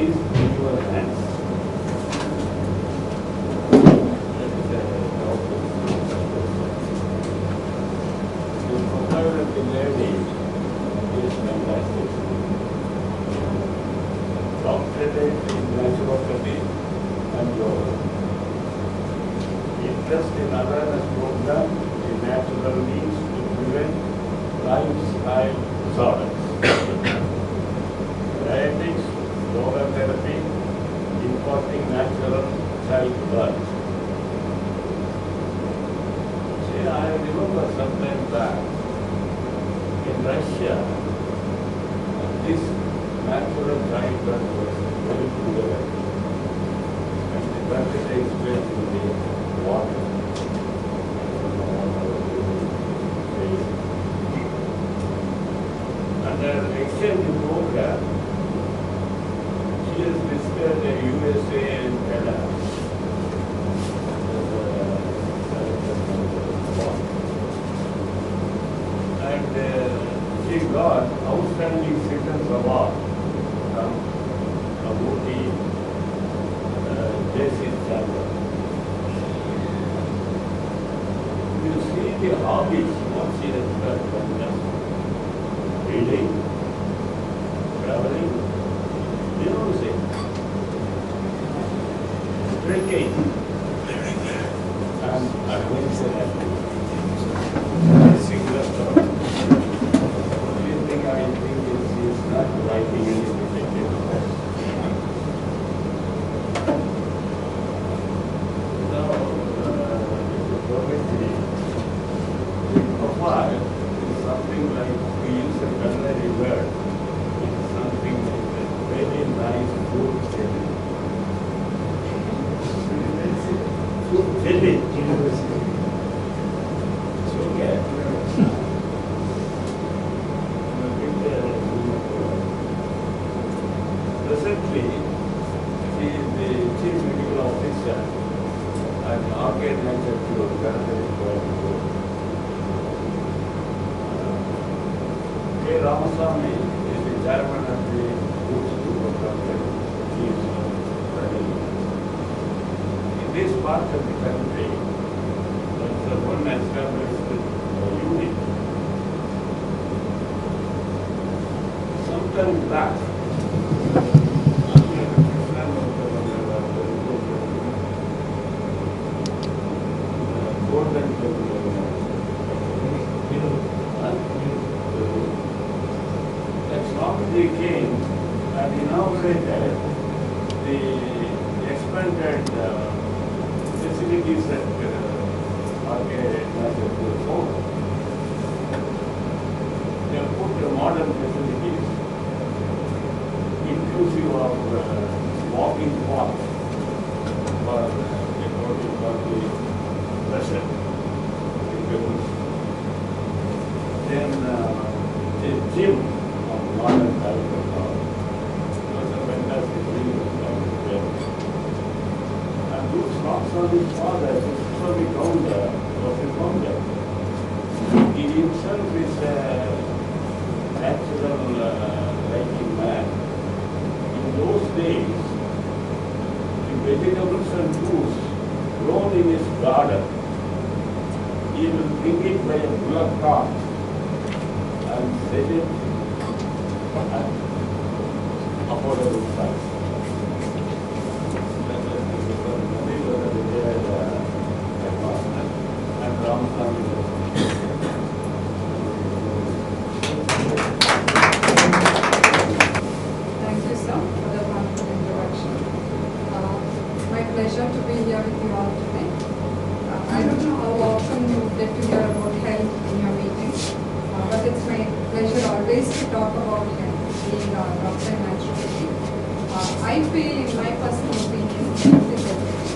is in your hands. The profile of the lady is fantastic. Doctorate in naturopathy and yoga. Interest in awareness program in natural means to prevent lifestyle disorders. Dietetics, yoga therapy, imparting natural childbirth. See, I remember some time back in Russia, this natural childbirth was very prevalent. And the birth takes place in the water. Under exchange program, she has visited the USA and Canada. And she got outstanding citizens award from Abuti J.C. Chandler. You see the hobbies, what she has done. Reading, traveling, music, drinking, and adventure activities. Single story. Only thing I think is she is not writing any detective novels. Now, the profile is something like we use a culinary word. It's something like a very nice food jelly. Food jelly. So, yeah. Presently, she is the chief medical officer at Orchid Nature Cure, K. Ramaswamy is the chairman of the Foods Group of Company. He is running. In this part of the country, there is one established unit. Sometime back, golden Swamiji came and inaugurated the expanded facilities at Orchid Nature Cure. They have put the modern facilities inclusive of walking paths for the pressure. Then the gym of modern Calcutta was a fantastic video. And those talks on his father, so the founder was the founder. He himself is a natural liking man. In those days, the vegetables and fruits grown in his garden, he will bring it by a bullock cart and sell it at affordable price. And Ramaswamy Thank you, sir, for the wonderful introduction. My pleasure to be here with you all today. I don't know how often you get to hear about health in your meetings, but it's my pleasure always to talk about health, being a doctor in naturopathy. I feel, in my personal opinion, health is everything.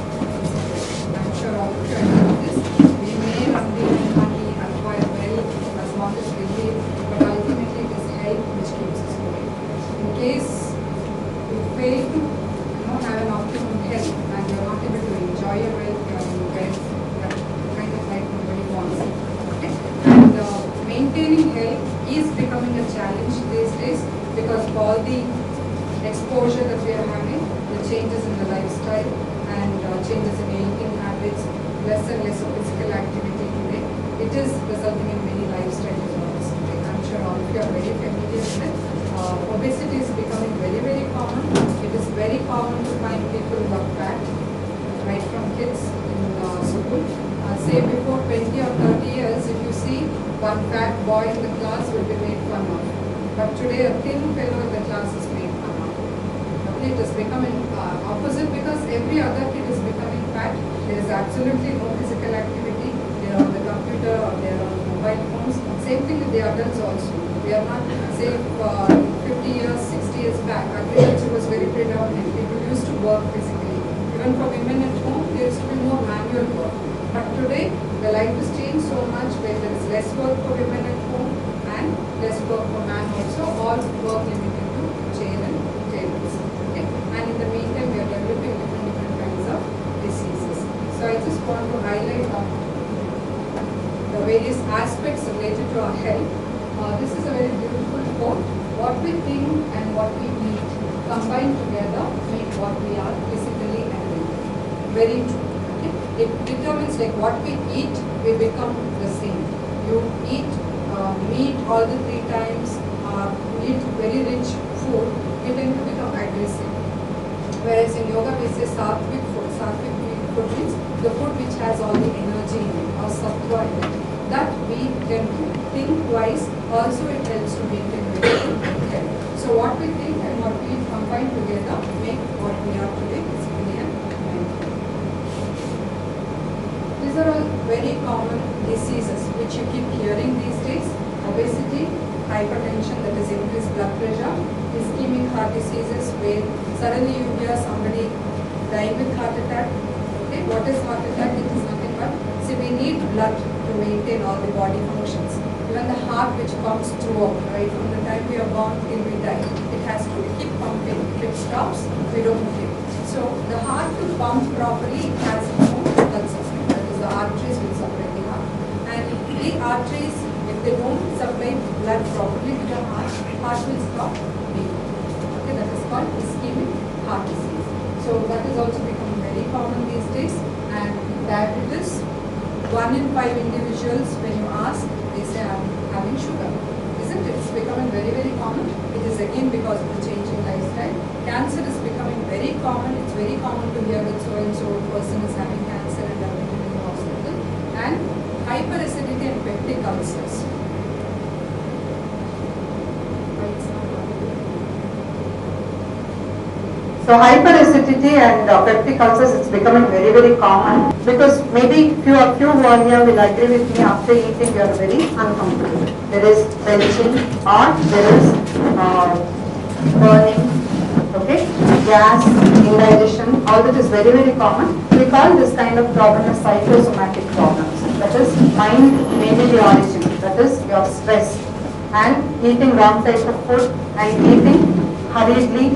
I'm sure all of you agree with this. We may run the money, acquire wealth as long as we live, but ultimately it is health which keeps us going. In case you fail to have an optimum health and you're not able to enjoy your wealth, you're in wealth, that kind of life nobody wants. Okay? And maintaining health is becoming a challenge these days because of all the exposure that we are having, the changes in the lifestyle and changes in eating habits, less and less of physical activity today, it is resulting in many lifestyle disorders today. I'm sure all of you are very familiar with it. Obesity is becoming very, very common. It is very common to find people who are fat, right from kids in school. Say before 20 or 30 years, if you see one fat boy in the class will be made fun of. But today a thin fellow in the class is made fun of. Okay, it is becoming opposite because every other kid is becoming fat. There is absolutely no physical activity. They are on the computer or they are on mobile phones. Same thing with the adults also. We are not, say, 50 years, 60 years back, agriculture was very predominant. People used to work physically. Even for women at home, there used to be more manual work. But today, the life has changed so much where there is less work for women at home and less work for men also, all work limited to chair and tables. Okay? And in the meantime, we are developing different kinds of diseases. So I just want to highlight the various aspects related to our health. This is a very beautiful quote. What we think and what we eat combined together make what we are physically and mentally. Very true. Okay? It determines like what we eat, we become the same. You eat meat all the 3 times, eat very rich food, you tend to become aggressive. Whereas in yoga we say sattvic food. Sattvic food means the food which has all the energy in it or sattva in it. That we can think twice. Also it helps to maintain health. So what we think and what we combine together make what we are today physically and mentally. These are all very common diseases which you keep hearing these days. Obesity, hypertension, that is increased blood pressure, ischemic heart diseases where suddenly you hear somebody dying with heart attack. Okay, what is heart attack? It is nothing but, see, we need blood to maintain all the body functions. Even the heart which pumps throughout, right, from the time we are born till we die, it has to keep pumping. If it stops, we don't live. So the heart to pump properly has its own blood system. That is the arteries which supply the heart. And the arteries, if they don't supply blood properly to the heart will stop beating. Okay, that is called ischemic heart disease. So that is also becoming very common these days. And diabetes, 1 in 5 individuals, when you ask, they say I'm having sugar. Isn't it? It's becoming very, very common. It is again because of the changing lifestyle. Cancer is becoming very common. It's very common to hear that so and so person is having cancer and admitted in the hospital. And hyperacidity and peptic ulcers. So hyperacidity and peptic ulcers, it's becoming very, very common because maybe few who are here will agree with me, after eating you are very uncomfortable. There is belching or there is burning, okay, gas, indigestion, all that is very, very common. We call this kind of problem as psychosomatic problems. That is mind mainly the origin, that is your stress and eating wrong type of food and eating hurriedly,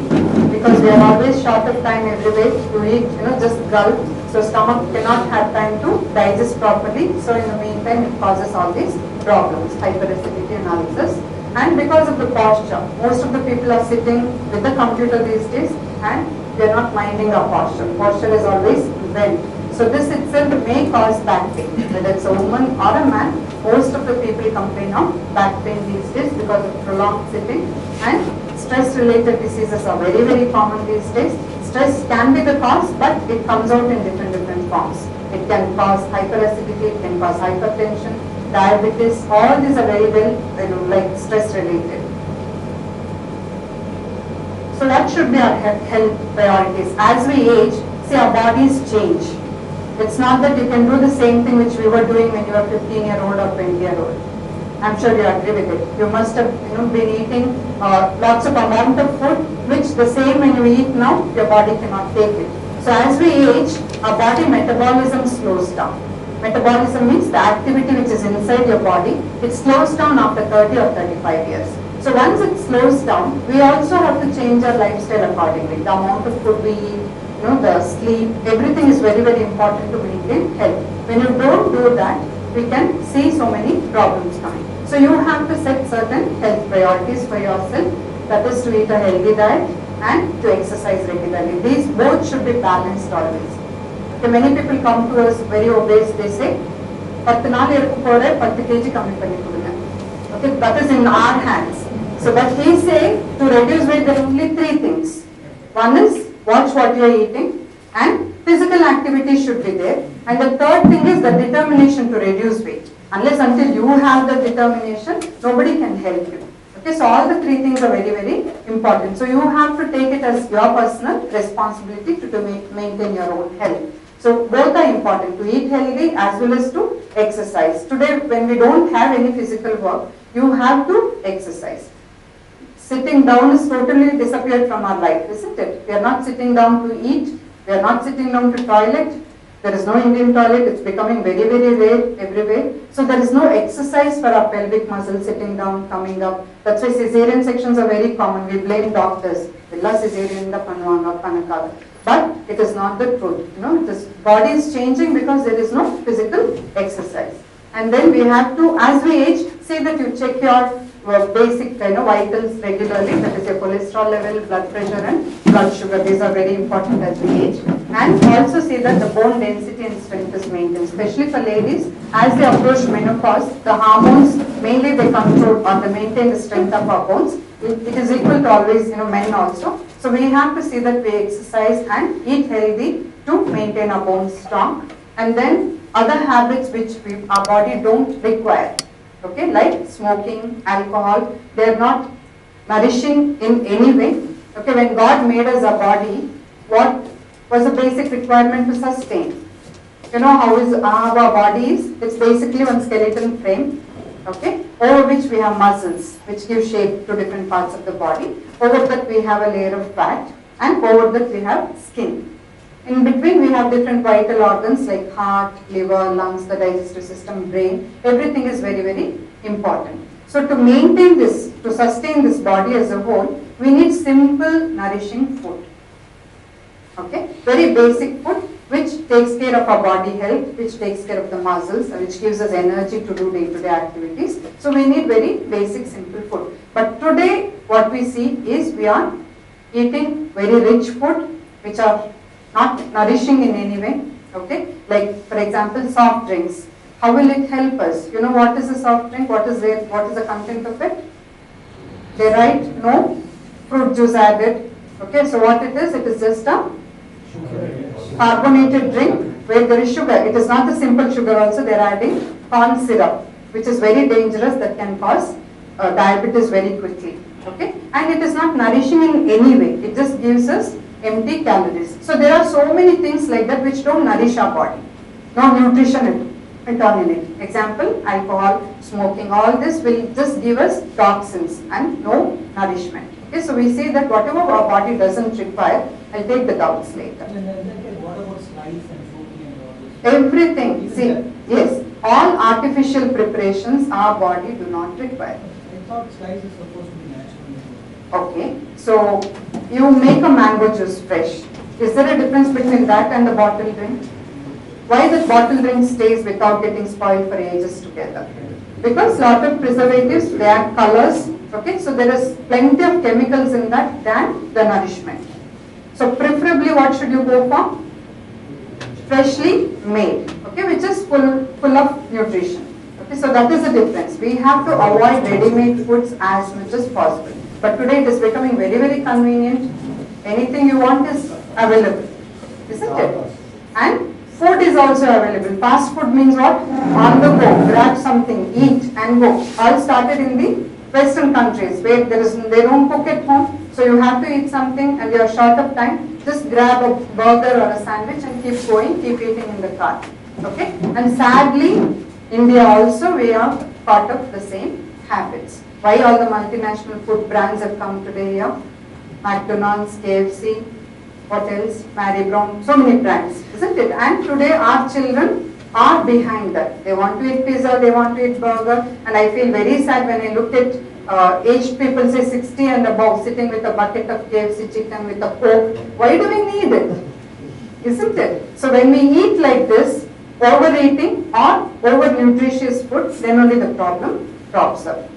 because we are always short of time everywhere to eat, just gulp. So stomach cannot have time to digest properly. So in the meantime, it causes all these problems, hyperacidity and ulcers. And because of the posture, most of the people are sitting with the computer these days and they are not minding our posture. Posture is always bent. So this itself may cause back pain. Whether it's a woman or a man, most of the people complain of back pain these days because of prolonged sitting. And stress-related diseases are very, very common these days. Stress can be the cause, but it comes out in different forms. It can cause hyperacidity, it can cause hypertension, diabetes. All these are very well, like stress-related. So what should be our health priorities? As we age, see, our bodies change. It's not that you can do the same thing which we were doing when you were 15-year-old or 20-year-old. I'm sure you agree with it. You must have been eating lots of amount of food, which the same when you eat now, your body cannot take it. So as we age, our body metabolism slows down. Metabolism means the activity which is inside your body, it slows down after 30 or 35 years. So once it slows down, we also have to change our lifestyle accordingly. The amount of food we eat, the sleep, everything is very, very important to maintain health. When you don't do that, we can see so many problems coming. So you have to set certain health priorities for yourself. That is to eat a healthy diet, and to exercise regularly. These both should be balanced always. Okay, many people come to us very obese, they say, 10 நாள் இருக்க போற 10 kg கம்மி பண்ணி கொடுங்க. Okay, that is in our hands. So, but he say to reduce weight there are only 3 things. One is watch what you are eating and physical activity should be there. And the third thing is the determination to reduce weight. Unless until you have the determination, nobody can help you. Okay, so all the 3 things are very, very important. So you have to take it as your personal responsibility to maintain your own health. So both are important, to eat healthy as well as to exercise. Today when we don't have any physical work, you have to exercise. Sitting down is totally disappeared from our life, isn't it? We are not sitting down to eat, we are not sitting down to toilet. There is no Indian toilet, it's becoming very, very rare everywhere. So there is no exercise for our pelvic muscles, sitting down, coming up. That's why cesarean sections are very common. We blame doctors. Ella cesarean da pannuvaanga panakaga. But it is not the truth. You know, this body is changing because there is no physical exercise. And then we have to, as we age, say that you check your basic vitals regularly, that is your cholesterol level, blood pressure and blood sugar. These are very important as we age. And also see that the bone density and strength is maintained, especially for ladies. As they approach menopause, the hormones mainly they control or they maintain the strength of our bones. It is equal to always men also. So we have to see that we exercise and eat healthy to maintain our bones strong. And then other habits which our body don't require. Okay, like smoking, alcohol, they are not nourishing in any way. Okay, when God made us a body, what was the basic requirement to sustain? You know how our body is? It's basically one skeleton frame, okay, over which we have muscles, which give shape to different parts of the body. Over that we have a layer of fat, and over that we have skin. In between we have different vital organs like heart, liver, lungs, the digestive system, brain. Everything is very, very important. So to maintain this, to sustain this body as a whole, we need simple nourishing food. Okay, very basic food which takes care of our body health, which takes care of the muscles, which gives us energy to do day-to-day activities. So we need very basic simple food. But today what we see is we are eating very rich food which are not nourishing in any way. Okay, like for example soft drinks. How will it help us? You know what is a soft drink? What is the content of it? They write no fruit juice added. Okay, so what it is just a carbonated drink where there is sugar. It is not the simple sugar also, they are adding corn syrup, which is very dangerous, that can cause diabetes very quickly. Okay, and it is not nourishing in any way, it just gives us empty calories. So there are so many things like that which don't nourish our body. No nutrition at all in it. Example, alcohol, smoking, all this will just give us toxins and no nourishment. Okay, so we say that whatever our body doesn't require, I'll take the doubts later. What about slice and fruity and all this? Everything, see, yes, all artificial preparations our body do not require. I thought slice is supposed to be natural. Okay, so you make a mango juice fresh. Is there a difference between that and the bottle drink? Why the bottle drink stays without getting spoiled for ages together? Because lot of preservatives, they add colors. Okay, so there is plenty of chemicals in that than the nourishment. So preferably what should you go for? Freshly made, okay, which is full of nutrition. Okay, so that is the difference. We have to avoid ready-made foods as much as possible. But today it is becoming very, very convenient. Anything you want is available, isn't it? And food is also available. Fast food means what? On the go, grab something, eat and go. All started in the Western countries where they don't cook at home. So you have to eat something and you are short of time. Just grab a burger or a sandwich and keep going, keep eating in the car. Okay? And sadly, India also, we are part of the same habits. Why all the multinational food brands have come today here? McDonald's, KFC, what else? Mary Brown, so many brands, isn't it? And today our children are behind that. They want to eat pizza, they want to eat burger, and I feel very sad when I look at aged people, say 60 and above, sitting with a bucket of KFC chicken with a Coke. Why do we need it? Isn't it? So when we eat like this, overeating or over nutritious food, then only the problem crops up.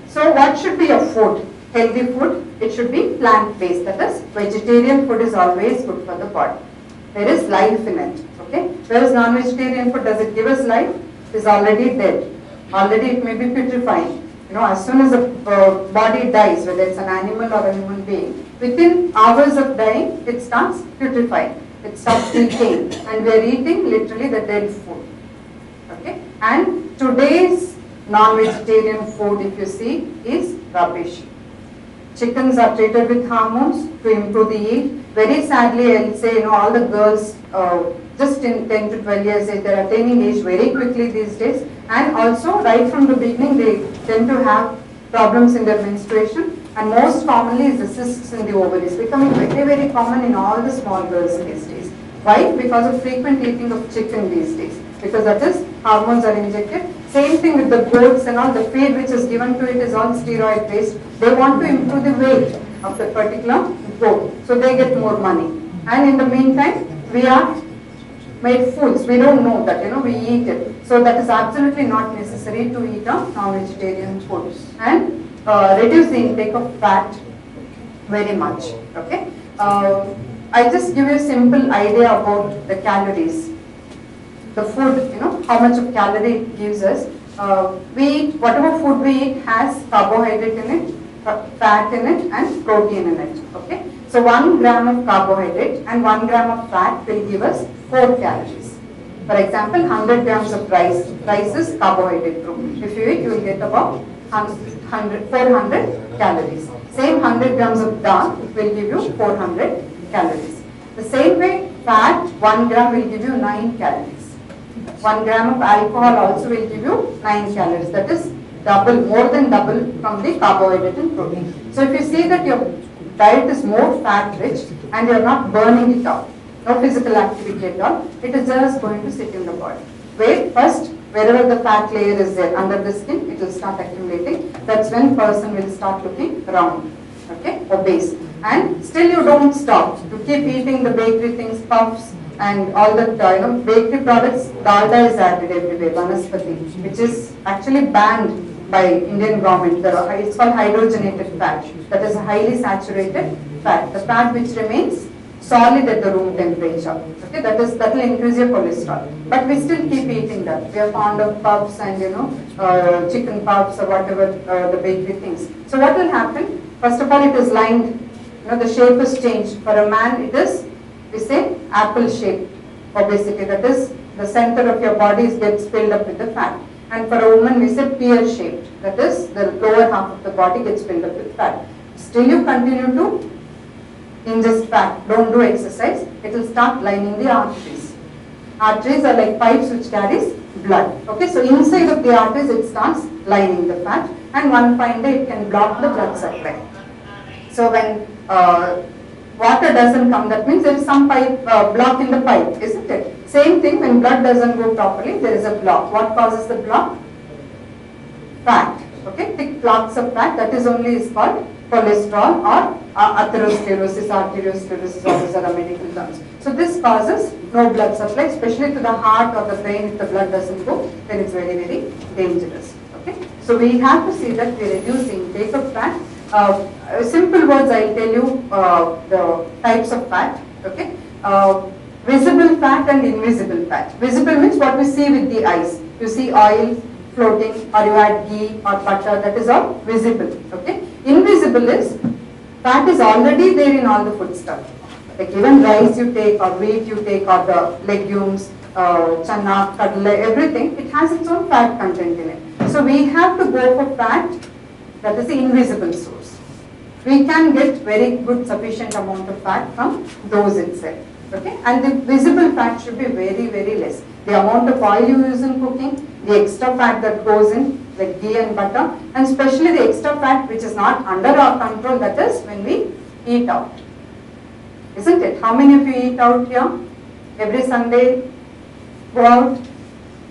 So what should be your food? healthy food, it should be plant-based. That is, vegetarian food is always good for the body. There is life in it. Okay? Whereas non-vegetarian food, does it give us life? It is already dead. Already it may be putrefying. You know, as soon as the body dies, whether it's an animal or a human being, within hours of dying, it starts putrefying. It starts decaying, and we are eating literally the dead food. Okay? And today's non-vegetarian food, if you see, is rubbish. Chickens are treated with hormones to improve the yield. Very sadly, I'll say, you know, all the girls just in 10 to 12 years age, they're attaining age very quickly these days. And also, right from the beginning, they tend to have problems in their menstruation. And most commonly is the cysts in the ovaries, becoming very, very common in all the small girls these days. Why? Because of frequent eating of chicken these days. Because that is, hormones are injected. Same thing with the goats and all, the feed which is given to it is all steroid based. They want to improve the weight of the particular goat, so they get more money. And in the meantime, we are made fools. We don't know that, you know, we eat it. So that is absolutely not necessary to eat a non-vegetarian food. And reduce the intake of fat very much. Okay. I just give you a simple idea about the calories. The food, you know, how much of calorie it gives us. We eat, whatever food we eat has carbohydrate in it, fat in it, and protein in it. Okay. So 1 gram of carbohydrate and 1 gram of fat will give us 4 calories. For example, 100 grams of rice. Rice is carbohydrate group. If you eat, you will get about 400 calories. Same 100 grams of dal will give you 400 calories. The same way, fat, 1 gram will give you 9 calories. 1 gram of alcohol also will give you 9 calories. That is double, more than double from the carbohydrate and protein. So if you see that your diet is more fat rich and you are not burning it out, no physical activity at all, it is just going to sit in the body. Where first, wherever the fat layer is there under the skin, it will start accumulating. That's when person will start looking round, okay, obese. And still you don't stop. You keep eating the bakery things, puffs, and all the bakery products. Dalda is added everywhere, vanaspati, which is actually banned by Indian government. It's called hydrogenated fat. That is a highly saturated fat. The fat which remains solid at the room temperature. Okay, that will increase your cholesterol. But we still keep eating that. We are fond of puffs and chicken puffs or whatever the bakery things. So what will happen? First of all, it is lined. The shape is changed. For a man, it is, we say, apple shaped obesity. That is, the center of your body gets filled up with the fat. And for a woman, we say pear shaped. That is, the lower half of the body gets filled up with fat. Still you continue to ingest fat, don't do exercise, it will start lining the arteries. Arteries are like pipes which carries blood. Okay, so inside of the arteries it starts lining the fat, and one fine day it can block the blood supply. So when water doesn't come, that means there is some pipe block in the pipe, isn't it? Same thing, when blood doesn't go properly, there is a block. What causes the block? Fat. Okay, thick blocks of fat, that is only is called cholesterol or atherosclerosis, arteriosclerosis, all these are medical terms. So this causes no blood supply, especially to the heart or the brain. If the blood doesn't go, then it's very, very dangerous. Okay, so we have to see that we reduce the intake of fat. Simple words, I'll tell you the types of fat. Okay, visible fat and invisible fat. Visible means what we see with the eyes. You see oil floating, or you add ghee or butter, that is all visible. Okay, invisible is fat is already there in all the food stuff. Like even rice you take, or wheat you take, or the legumes, chana, kadla, everything, it has its own fat content in it. So we have to go for fat that is the invisible source. We can get very good sufficient amount of fat from those itself. Okay, and the visible fat should be very, very less. The amount of oil you use in cooking, the extra fat that goes in, like ghee and butter, and especially the extra fat which is not under our control, that is when we eat out. Isn't it? How many of you eat out here? Every Sunday, go out,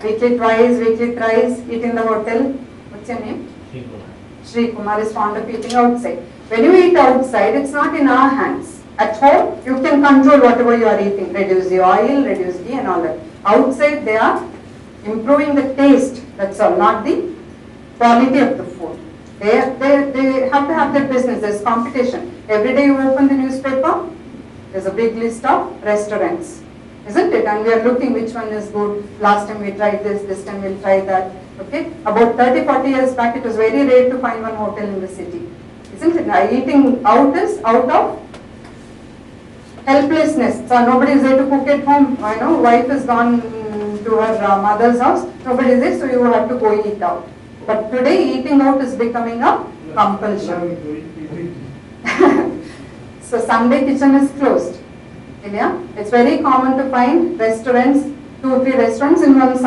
weekly twice, weekly thrice, eat in the hotel. What's your name? Shri Kumar is fond of eating outside. When you eat outside, it's not in our hands. At home, you can control whatever you are eating, reduce the oil, reduce ghee and all that. Outside, they are improving the taste, that's all, not the quality of the food. They have to have their business, there's competition. Every day you open the newspaper, there's a big list of restaurants, isn't it? And we are looking which one is good. Last time we tried this time we'll try that. Okay? About 30-40 years back, it was very rare to find one hotel in the city, isn't it? Now, eating out is out of helplessness. So nobody is there to cook at home. I know wife is gone to her mother's house. Nobody is there, so you have to go eat out. But today, eating out is becoming a compulsion. So Sunday kitchen is closed. Yeah, it's very common to find restaurants, 2-3 restaurants in one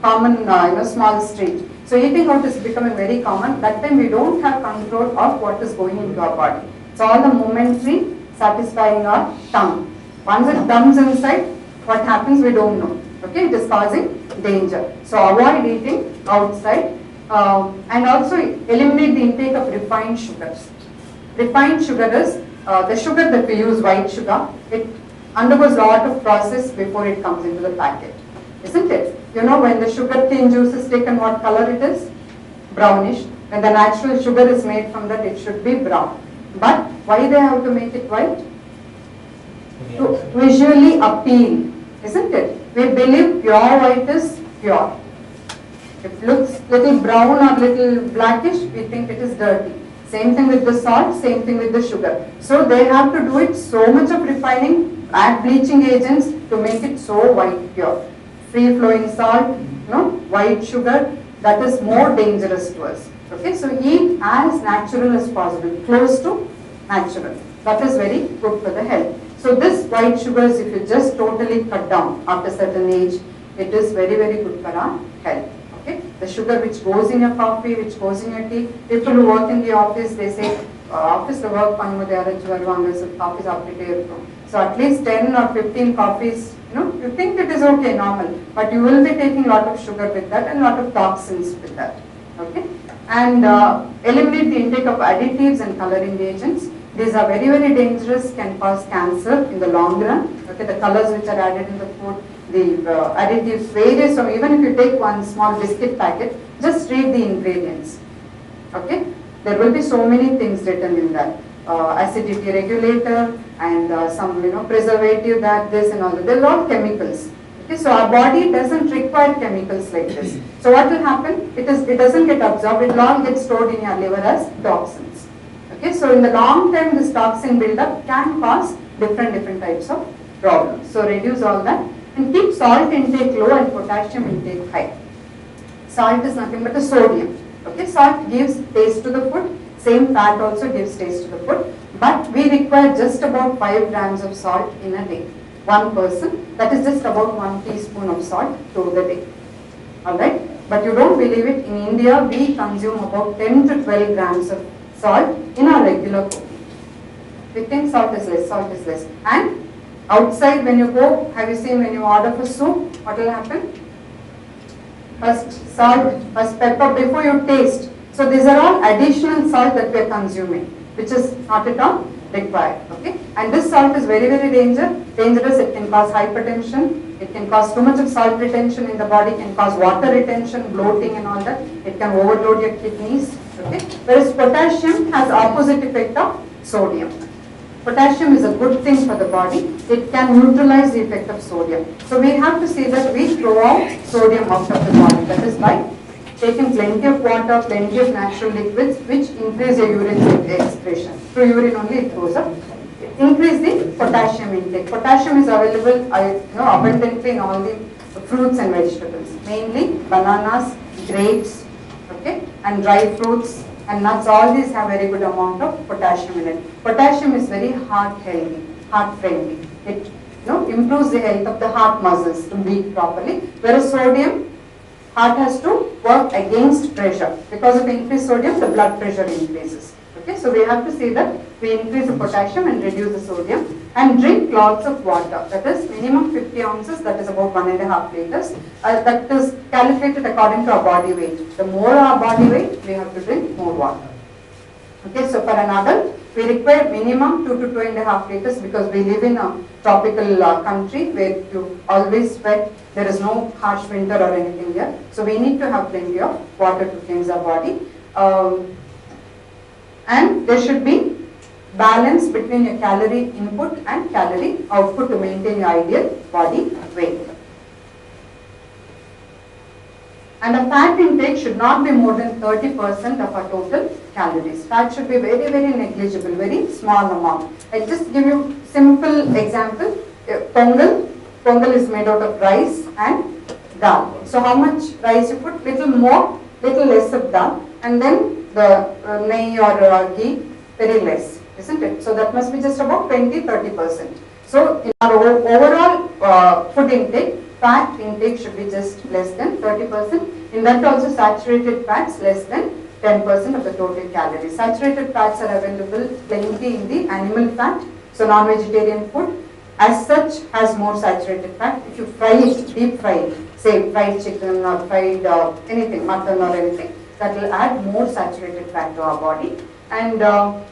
common, small street. So eating out is becoming very common. That time we don't have control of what is going into our body. It's all the momentary satisfying our tongue. Once it comes inside, what happens we don't know. Okay, it is causing danger. So avoid eating outside and also eliminate the intake of refined sugars. Refined sugar is the sugar that we use, white sugar. It undergoes a lot of process before it comes into the packet, isn't it? You know, when the sugar cane juice is taken, what color it is? Brownish. When the natural sugar is made from that, it should be brown. But why they have to make it white? To visually appeal, isn't it? We believe pure white is pure. If it looks little brown or little blackish, we think it is dirty. Same thing with the salt, same thing with the sugar. So they have to do it so much of refining, add bleaching agents to make it so white pure. Free flowing salt, white sugar, that is more dangerous to us. Okay, so eat as natural as possible, close to natural. That is very good for the health. So this white sugars, if you just totally cut down after a certain age, it is very, very good for our health. Okay, the sugar which goes in your coffee, which goes in your tea. People who work in the office, they say, office the work coffees after. So at least 10 or 15 coffees, you think it is okay, normal, but you will be taking a lot of sugar with that and a lot of toxins with that. Okay, and eliminate the intake of additives and coloring agents. These are very, very dangerous, can cause cancer in the long run. Okay, the colors which are added in the food, the additives various. So even if you take one small biscuit packet, just read the ingredients. Okay, there will be so many things written in that. Acidity regulator and some preservative, that this and all that. They're all chemicals. Okay, so our body doesn't require chemicals like this. So what will happen? It doesn't get absorbed. It will all get stored in your liver as toxins. Okay, so in the long term, this toxin buildup can cause different types of problems. So reduce all that and keep salt intake low and potassium intake high. Salt is nothing but a sodium. Okay, salt gives taste to the food. Same fat also gives taste to the food. But we require just about 5 grams of salt in a day. One person, that is just about 1 teaspoon of salt through the day. Alright, but you don't believe it, in India we consume about 10 to 12 grams of salt in our regular cooking. We think salt is less. And outside when you go, have you seen when you order for soup, what will happen? First salt, first pepper before you taste. So these are all additional salt that we are consuming, which is not at all required. Okay, and this salt is very, very dangerous. It can cause hypertension. It can cause too much of salt retention in the body. Can cause water retention, bloating, and all that. It can overload your kidneys. Okay, whereas potassium has opposite effect of sodium. Potassium is a good thing for the body. It can neutralize the effect of sodium. So we have to see that we throw out sodium out of the body. That is by taking plenty of water, plenty of natural liquids, which increase your urine excretion. Through urine only it goes up. Increase the potassium intake. Potassium is available abundantly in all the fruits and vegetables, mainly bananas, grapes, okay, and dry fruits and nuts. All these have very good amount of potassium in it. Potassium is very heart healthy, heart friendly. It improves the health of the heart muscles to beat properly. Whereas sodium, heart has to work against pressure. Because of increased sodium, the blood pressure increases. Okay, so we have to see that we increase the potassium and reduce the sodium, and drink lots of water. That is minimum 50 ounces, that is about 1.5 liters. That is calculated according to our body weight. The more our body weight, we have to drink more water. Okay, so for an adult, we require minimum 2 to 2.5 liters because we live in a tropical country where you always sweat. There is no harsh winter or anything here. So we need to have plenty of water to cleanse our body. and there should be balance between your calorie input and calorie output to maintain your ideal body weight. And a fat intake should not be more than 30% of our total calories. Fat should be very, very negligible, very small amount. I'll just give you simple example. Pongal. Pongal is made out of rice and dal. So how much rice you put? Little more, little less of dal, and then the nehi or ghee, very less, isn't it? So that must be just about 20-30%. So in our overall food intake, fat intake should be just less than 30%. In that also saturated fats less than 10% of the total calories. Saturated fats are available plenty in the animal fat. So non-vegetarian food as such has more saturated fat. If you fry it, deep fry it, say fried chicken or fried anything, mutton or anything, that will add more saturated fat to our body. And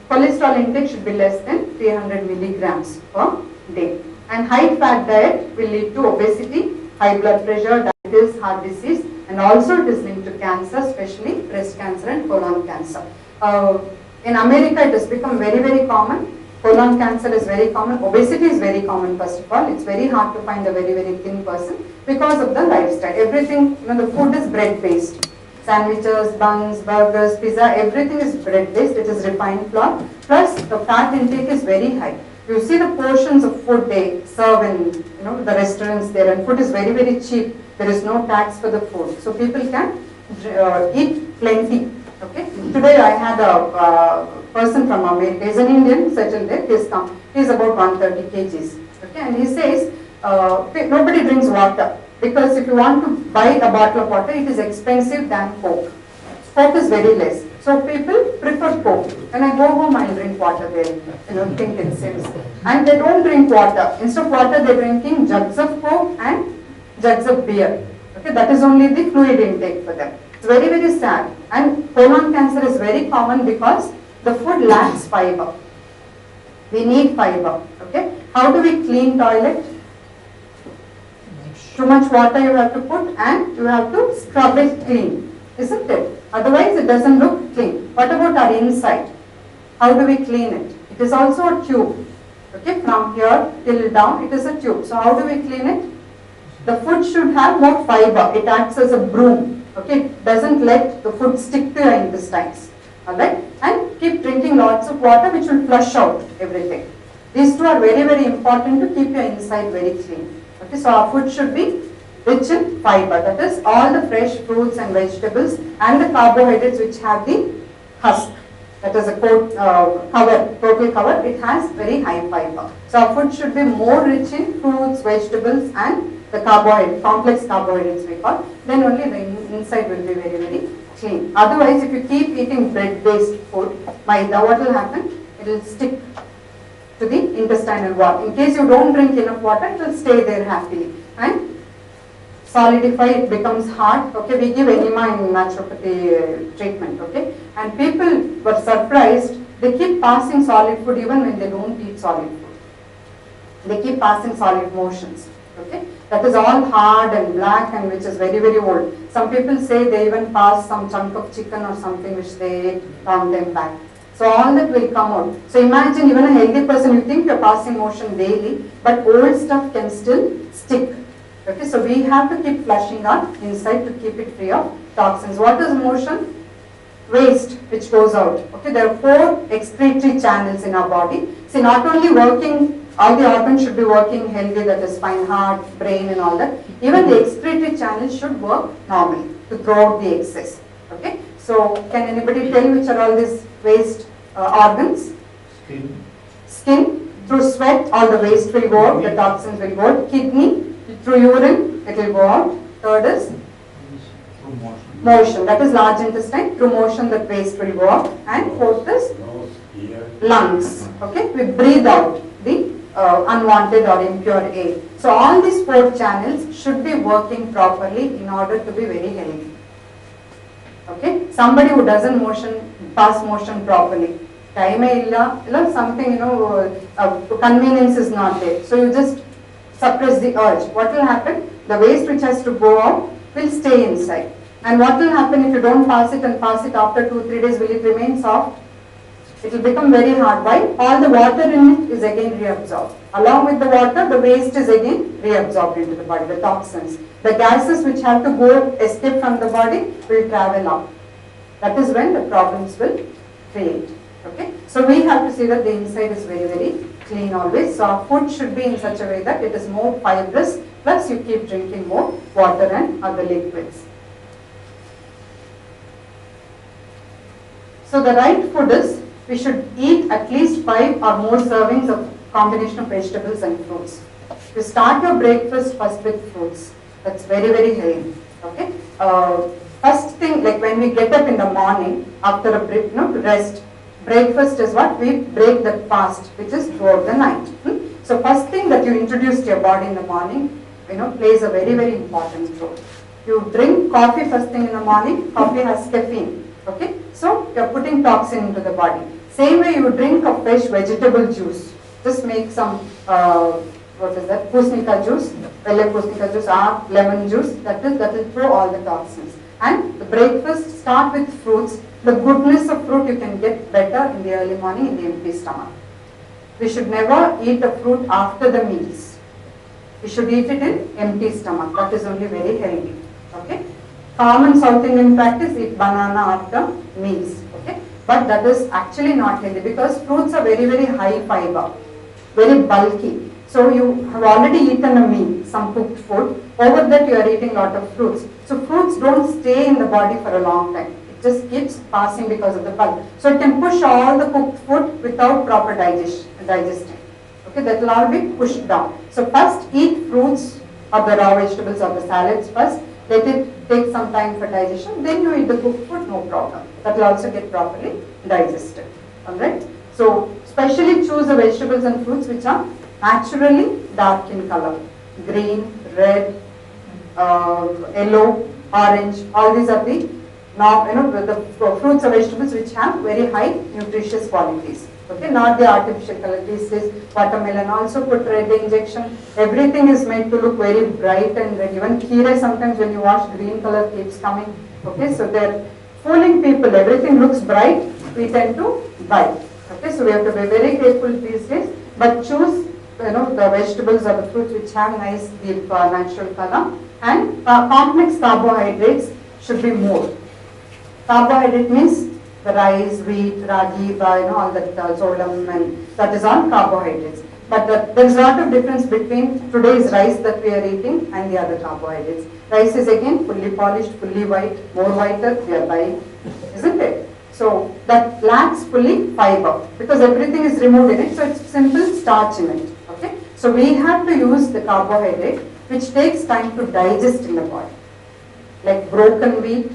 cholesterol intake should be less than 300 milligrams per day. And high fat diet will lead to obesity, high blood pressure, diabetes, heart disease, and also it is linked to cancer, especially breast cancer and colon cancer. In America, it has become very, very common. Colon cancer is very common. Obesity is very common, first of all. It's very hard to find a very, very thin person because of the lifestyle. Everything, the food is bread-based. Sandwiches, buns, burgers, pizza, everything is bread-based. It is refined flour. Plus, the fat intake is very high. You see the portions of food they serve in the restaurants there, and food is very, very cheap. There is no tax for the food, so people can eat plenty. Okay. Today I had a person from America. He's an Indian, settled there. He's about 130 kgs. Okay, and he says nobody drinks water because if you want to buy a bottle of water, it is expensive than Coke. Coke is very less. So people prefer Coke. When I go home, I drink water. They think it seems. And they don't drink water. Instead of water, they're drinking jugs of Coke and jugs of beer. Okay, that is only the fluid intake for them. It's very, very sad. And colon cancer is very common because the food lacks fiber. We need fiber. Okay. How do we clean toilet? Too much water you have to put and you have to scrub it clean. Isn't it? Otherwise it doesn't look clean. What about our inside? How do we clean it? It is also a tube. Okay, from here till down it is a tube. So how do we clean it? The food should have more fiber. It acts as a broom. Okay, it doesn't let the food stick to your intestines. Alright, and keep drinking lots of water which will flush out everything. These two are very, very important to keep your inside very clean. Okay, so our food should be rich in fiber, that is all the fresh fruits and vegetables and the carbohydrates which have the husk, that is a total cover, it has very high fiber. So our food should be more rich in fruits, vegetables and the carbohydrates, complex carbohydrates we call, then only the inside will be very, very clean. Otherwise if you keep eating bread-based food, maida, what will happen? It will stick to the intestinal wall. In case you don't drink enough water, it will stay there happily and solidify, it becomes hard. Okay, we give enema in naturopathy treatment. Okay, and people were surprised. They keep passing solid food even when they don't eat solid food. They keep passing solid motions. Okay, that is all hard and black and which is very, very old. Some people say they even pass some chunk of chicken or something which they ate long time back. So all that will come out. So imagine even a healthy person, you think you're passing motion daily, but old stuff can still stick. Okay, so we have to keep flushing our inside to keep it free of toxins. What is motion? Waste which goes out. Okay, there are 4 excretory channels in our body. See, not only working, all the organs should be working healthy, that is spine, heart, brain and all that. Even the excretory channels should work normally to throw out the excess. Okay, so can anybody tell which are all these waste organs? Skin. Through sweat, all the waste will go out, the toxins will go out. Kidney, through urine, it will go out. Third is motion, that is large intestine. Through motion, that waste will go out. And fourth is lungs. Okay, we breathe out the unwanted or impure air. So all these 4 channels should be working properly in order to be very healthy. Okay, somebody who doesn't pass motion properly, time illa, something convenience is not there. So you just suppress the urge. What will happen? The waste which has to go out will stay inside. And what will happen if you don't pass it and pass it after 2-3 days? Will it remain soft? It will become very hard. Why? All the water in it is again reabsorbed. Along with the water, the waste is again reabsorbed into the body, the toxins. The gases which have to go escape from the body will travel up. That is when the problems will create. Okay? So we have to see that the inside is very, very clean always. So our food should be in such a way that it is more fibrous, plus you keep drinking more water and other liquids. So the right food is, we should eat at least 5 or more servings of combination of vegetables and fruits. You start your breakfast first with fruits. That's very, very healthy. Okay? First thing, like when we get up in the morning after a rest, breakfast is what? We break the fast, which is throughout the night. So first thing that you introduce to your body in the morning, plays a very, very important role. You drink coffee first thing in the morning. Coffee has caffeine. Okay? So you are putting toxin into the body. Same way you drink a fresh vegetable juice. Just make some, Pusnika juice, Velle Pusnika juice or lemon juice. That will throw all the toxins. And the breakfast, start with fruits. The goodness of fruit you can get better in the early morning in the empty stomach. We should never eat a fruit after the meals. We should eat it in empty stomach. That is only very healthy. Okay? Common South Indian practice, eat banana after meals. Okay? But that is actually not healthy because fruits are very, very high fiber, very bulky. So you have already eaten a meal, some cooked food. Over that you are eating a lot of fruits. So fruits don't stay in the body for a long time. It just keeps passing because of the bulk. So it can push all the cooked food without proper digesting. Okay, that will all be pushed down. So first eat fruits or the raw vegetables or the salads first. Let it take some time for digestion. Then you eat the cooked food, no problem. That will also get properly digested. Alright. So specially choose the vegetables and fruits which are naturally dark in color. Green, red, yellow, orange. All these are the fruits or vegetables which have very high nutritious qualities. Okay, not the artificial color. This watermelon also put red injection. Everything is made to look very bright and red. Even kheera sometimes when you wash, green color keeps coming. Okay, so they're fooling people. Everything looks bright, we tend to buy. Okay, so we have to be very careful these days. But choose the vegetables or the fruits which have nice deep natural color, and complex carbohydrates should be more. Carbohydrate means the rice, wheat, ragi, all that solam, and that is all carbohydrates. But there is a lot of difference between today's rice that we are eating and the other carbohydrates. Rice is again fully polished, fully white, more whiter we are buying, isn't it? So that lacks fully fiber because everything is removed in it, so it's simple starch in it. Okay? So we have to use the carbohydrate which takes time to digest in the body, like broken wheat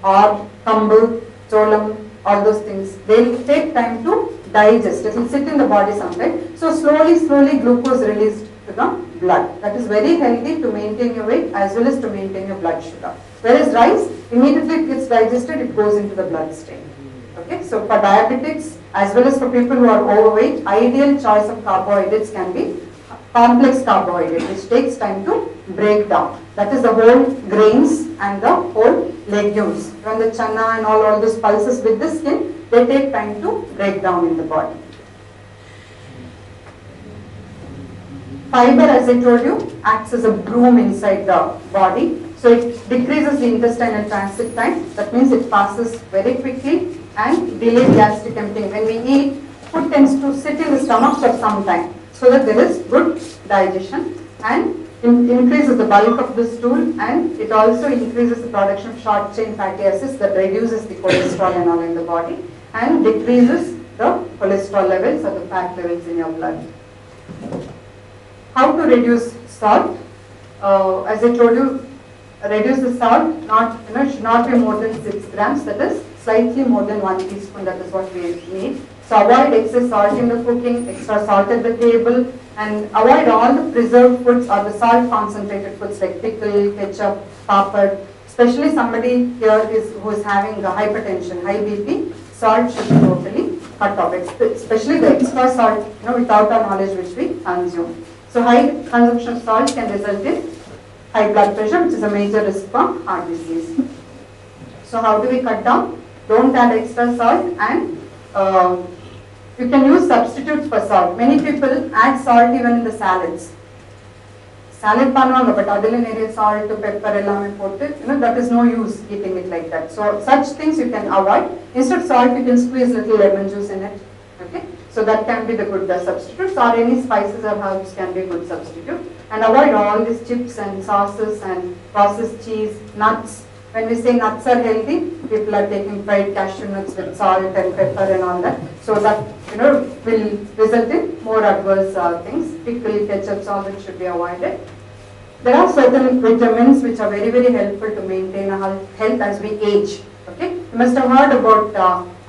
or kambu, cholam, all those things. They will take time to digest. It will sit in the body sometime. So slowly glucose released to the blood. That is very healthy to maintain your weight as well as to maintain your blood sugar. Whereas rice, immediately it gets digested, it goes into the bloodstream. Okay, so for diabetics as well as for people who are overweight, ideal choice of carbohydrates can be complex carbohydrate, which takes time to break down. That is the whole grains and the whole legumes. When the chana and all those pulses with the skin, they take time to break down in the body. Fiber, as I told you, acts as a broom inside the body. So it decreases the intestinal transit time. That means it passes very quickly and delayed gastric emptying. When we eat, food tends to sit in the stomach for some time so that there is good digestion and increases the bulk of the stool, and it also increases the production of short chain fatty acids that reduces the cholesterol and all in the body and decreases the cholesterol levels or the fat levels in your blood. How to reduce salt? As I told you, reduce the salt, should not be more than 6 grams, that is slightly more than 1 teaspoon, that is what we need. So avoid excess salt in the cooking, extra salt at the table, and avoid all the preserved foods or the salt concentrated foods like pickle, ketchup, papad. Especially somebody here who is having hypertension, high BP, salt should be totally cut off, especially the extra salt, without our knowledge which we consume. So high consumption of salt can result in high blood pressure, which is a major risk for heart disease. So how do we cut down? Don't add extra salt and you can use substitutes for salt. Many people add salt even in the salads. Salad பண்ணுவாங்க, but அதில் நிறைய salt, pepper எல்லாமே போட்டு, that is no use eating it like that. So such things you can avoid. Instead of salt, you can squeeze little lemon juice in it. Okay, so that can be the good substitutes, or any spices or herbs can be a good substitute. And avoid all these chips and sauces and processed cheese, nuts. When we say nuts are healthy, people are taking fried cashew nuts with salt and pepper and all that. So that will result in more adverse things. Pickle, ketchup, all that should be avoided. There are certain vitamins which are very, very helpful to maintain a health as we age. Okay, you must have heard about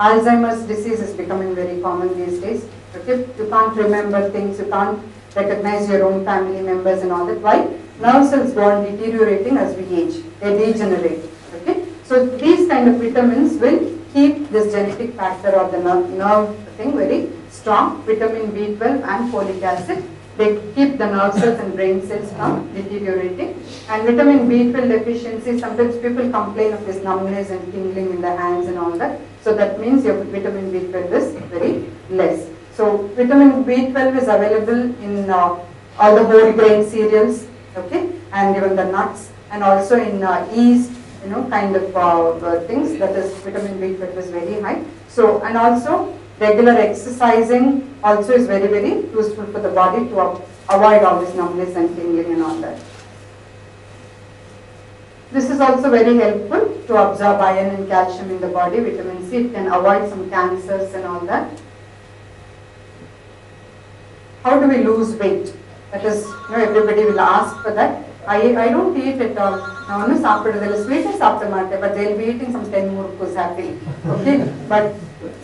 Alzheimer's disease is becoming very common these days. Okay, you can't remember things, you can't recognize your own family members and all that. Why? Nerve cells go on deteriorating as we age. They degenerate. Okay, so these kind of vitamins will keep this genetic factor of the nerve thing very strong. Vitamin B12 and folic acid, they keep the nerve cells and brain cells from deteriorating. And vitamin B12 deficiency, sometimes people complain of this numbness and tingling in the hands and all that. So that means your vitamin B12 is very less. So vitamin B12 is available in all the whole grain cereals, okay, and even the nuts, and also in yeast, kind of things. That is, vitamin B12 is very high. So, and also regular exercising also is very, very useful for the body to avoid all this numbness and tingling and all that. This is also very helpful to absorb iron and calcium in the body. Vitamin C, it can avoid some cancers and all that. How do we lose weight? That is, everybody will ask for that. I don't eat at all. Now, sweet is after mate, but they'll be eating some 10 murukkus happily. Okay, but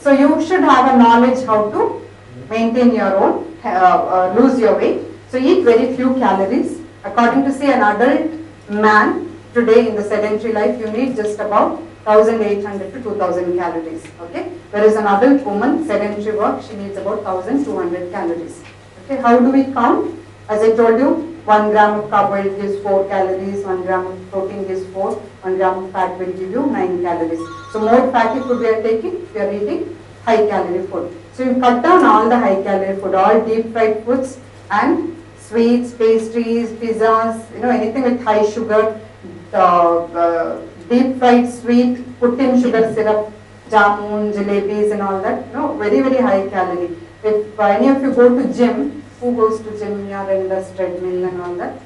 so you should have a knowledge how to maintain your own, lose your weight. So eat very few calories. According to say an adult man today in the sedentary life, you need just about 1,800 to 2,000 calories. Okay, whereas an adult woman, sedentary work, she needs about 1,200 calories. Okay, how do we count? As I told you, 1 gram of carbohydrate gives 4 calories, 1 gram of protein gives 4, 1 gram of fat will give you 9 calories. So more fatty food we are taking, we are eating high calorie food. So you cut down all the high calorie food, all deep fried foods and sweets, pastries, pizzas, anything with high sugar, deep fried sweet, put in sugar syrup, jamun, jalebis and all that, very, very high calorie. If any of you go to gym, who goes to gym here and does treadmill and all that?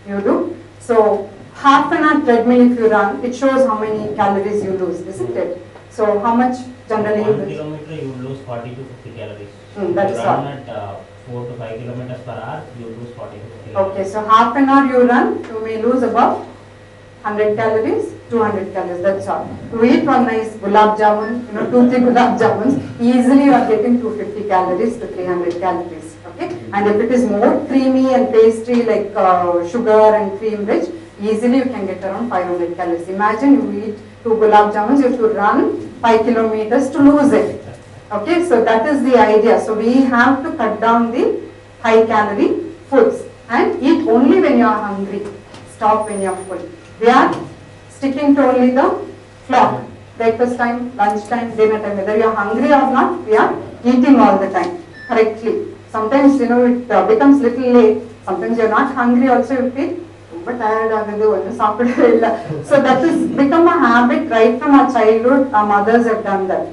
You do? So half an hour treadmill if you run, it shows how many calories you lose, isn't it? So how much generally you lose? 1 kilometer you lose 40 to 50 calories. That you is run all. at 4 to 5 kilometers per hour, you lose 40 to 50 calories. Okay, so half an hour you run, you may lose about 100 calories, 200 calories, that's all. To eat one nice gulab jamun, 2-3 gulab jamuns, easily you are getting 250 calories to 300 calories, okay? And if it is more creamy and pastry like sugar and cream rich, easily you can get around 500 calories. Imagine you eat 2 gulab jamuns, you have to run 5 kilometers to lose it. Okay, so that is the idea. So we have to cut down the high calorie foods and eat only when you are hungry. Stop when you are full. We are sticking to only the clock. Breakfast time, lunch time, dinner time. Whether you are hungry or not, we are eating all the time correctly. Sometimes it becomes little late. Sometimes you are not hungry also, you feel but tired. So that has become a habit right from our childhood. Our mothers have done that.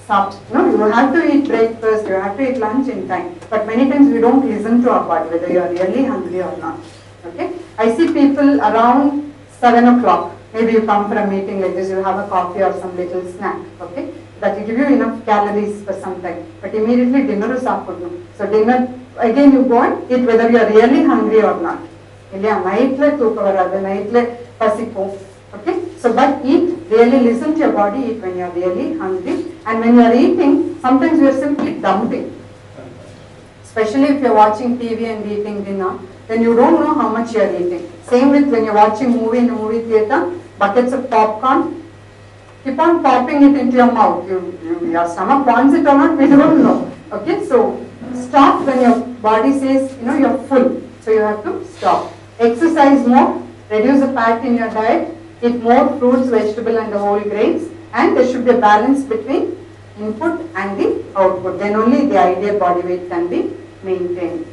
You have to eat breakfast, you have to eat lunch in time. But many times we don't listen to our body, whether you are really hungry or not. Okay, I see people around 7 o'clock. Maybe you come for a meeting like this, you have a coffee or some little snack. Okay, that will give you enough calories for some time. But immediately dinner is after. So dinner again you go and eat whether you are really hungry or not. Night le pasiko. Okay, so but eat, really listen to your body, eat when you are really hungry. And when you are eating, sometimes you are simply dumping. Especially if you are watching TV and eating dinner, then you don't know how much you are eating. Same with when you are watching movie in a movie theater, buckets of popcorn, keep on popping it into your mouth. Your stomach wants it or not, we don't know. Okay, so stop when your body says, you are full. So you have to stop. Exercise more, reduce the fat in your diet, eat more fruits, vegetables and the whole grains, and there should be a balance between input and the output. Then only the ideal body weight can be maintained.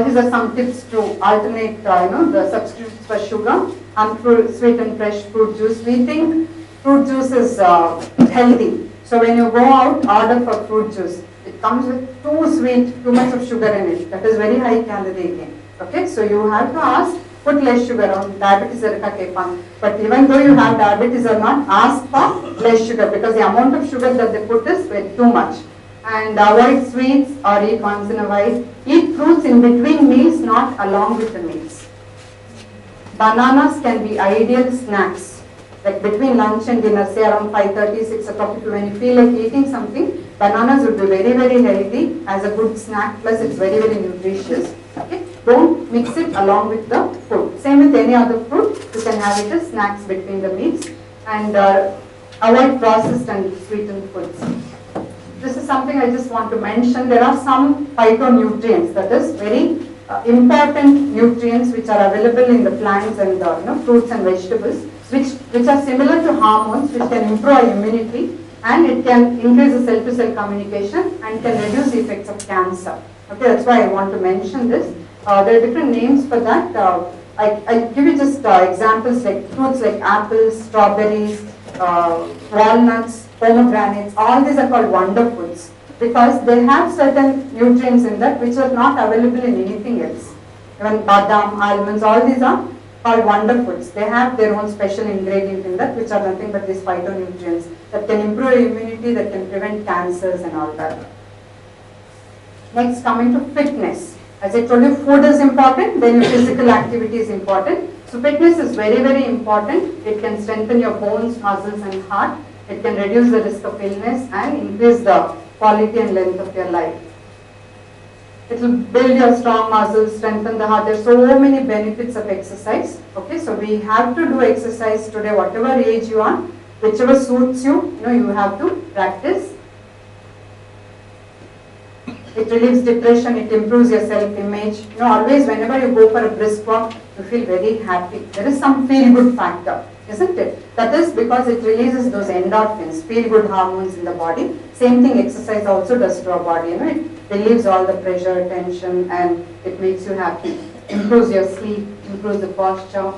These are some tips to alternate, the substitutes for sugar. Unsweetened fresh fruit juice. We think fruit juice is healthy. So when you go out, order for fruit juice. It comes with too sweet, too much of sugar in it. That is very high calorie again. Okay, so you have to ask, put less sugar on diabetes or but even though you have diabetes or not, ask for less sugar because the amount of sugar that they put is way too much. And avoid sweets or eat once in a while. Eat fruits in between meals, not along with the meals. Bananas can be ideal snacks. Like between lunch and dinner, say around 5:30, 6 o'clock, when you feel like eating something, bananas would be very, very healthy as a good snack, plus it's very, very nutritious. Okay? Don't mix it along with the food. Same with any other fruit, you can have it as snacks between the meals. And avoid processed and sweetened foods. This is something I just want to mention. There are some phytonutrients, that is very important nutrients which are available in the plants and fruits and vegetables, which are similar to hormones, which can improve our immunity and it can increase the cell-to-cell communication and can reduce the effects of cancer. Okay, that's why I want to mention this. There are different names for that. I give you just examples like fruits like apples, strawberries, walnuts, pomegranates. All these are called wonder foods because they have certain nutrients in that which are not available in anything else. Even badam, almonds, all these are called wonder foods. They have their own special ingredient in that which are nothing but these phytonutrients that can improve immunity, that can prevent cancers and all that. Next, coming to fitness. As I told you, food is important, then your physical activity is important. So fitness is very, very important. It can strengthen your bones, muscles and heart. It can reduce the risk of illness and increase the quality and length of your life. It will build your strong muscles, strengthen the heart. There are so many benefits of exercise. Okay, so we have to do exercise today, whatever age you are, whichever suits you, you have to practice. It relieves depression, it improves your self-image. Always whenever you go for a brisk walk, you feel very happy. There is some feel-good factor, isn't it? That is because it releases those endorphins, feel-good hormones in the body. Same thing exercise also does to our body. It relieves all the pressure, tension, and it makes you happy. Improves your sleep, improves the posture.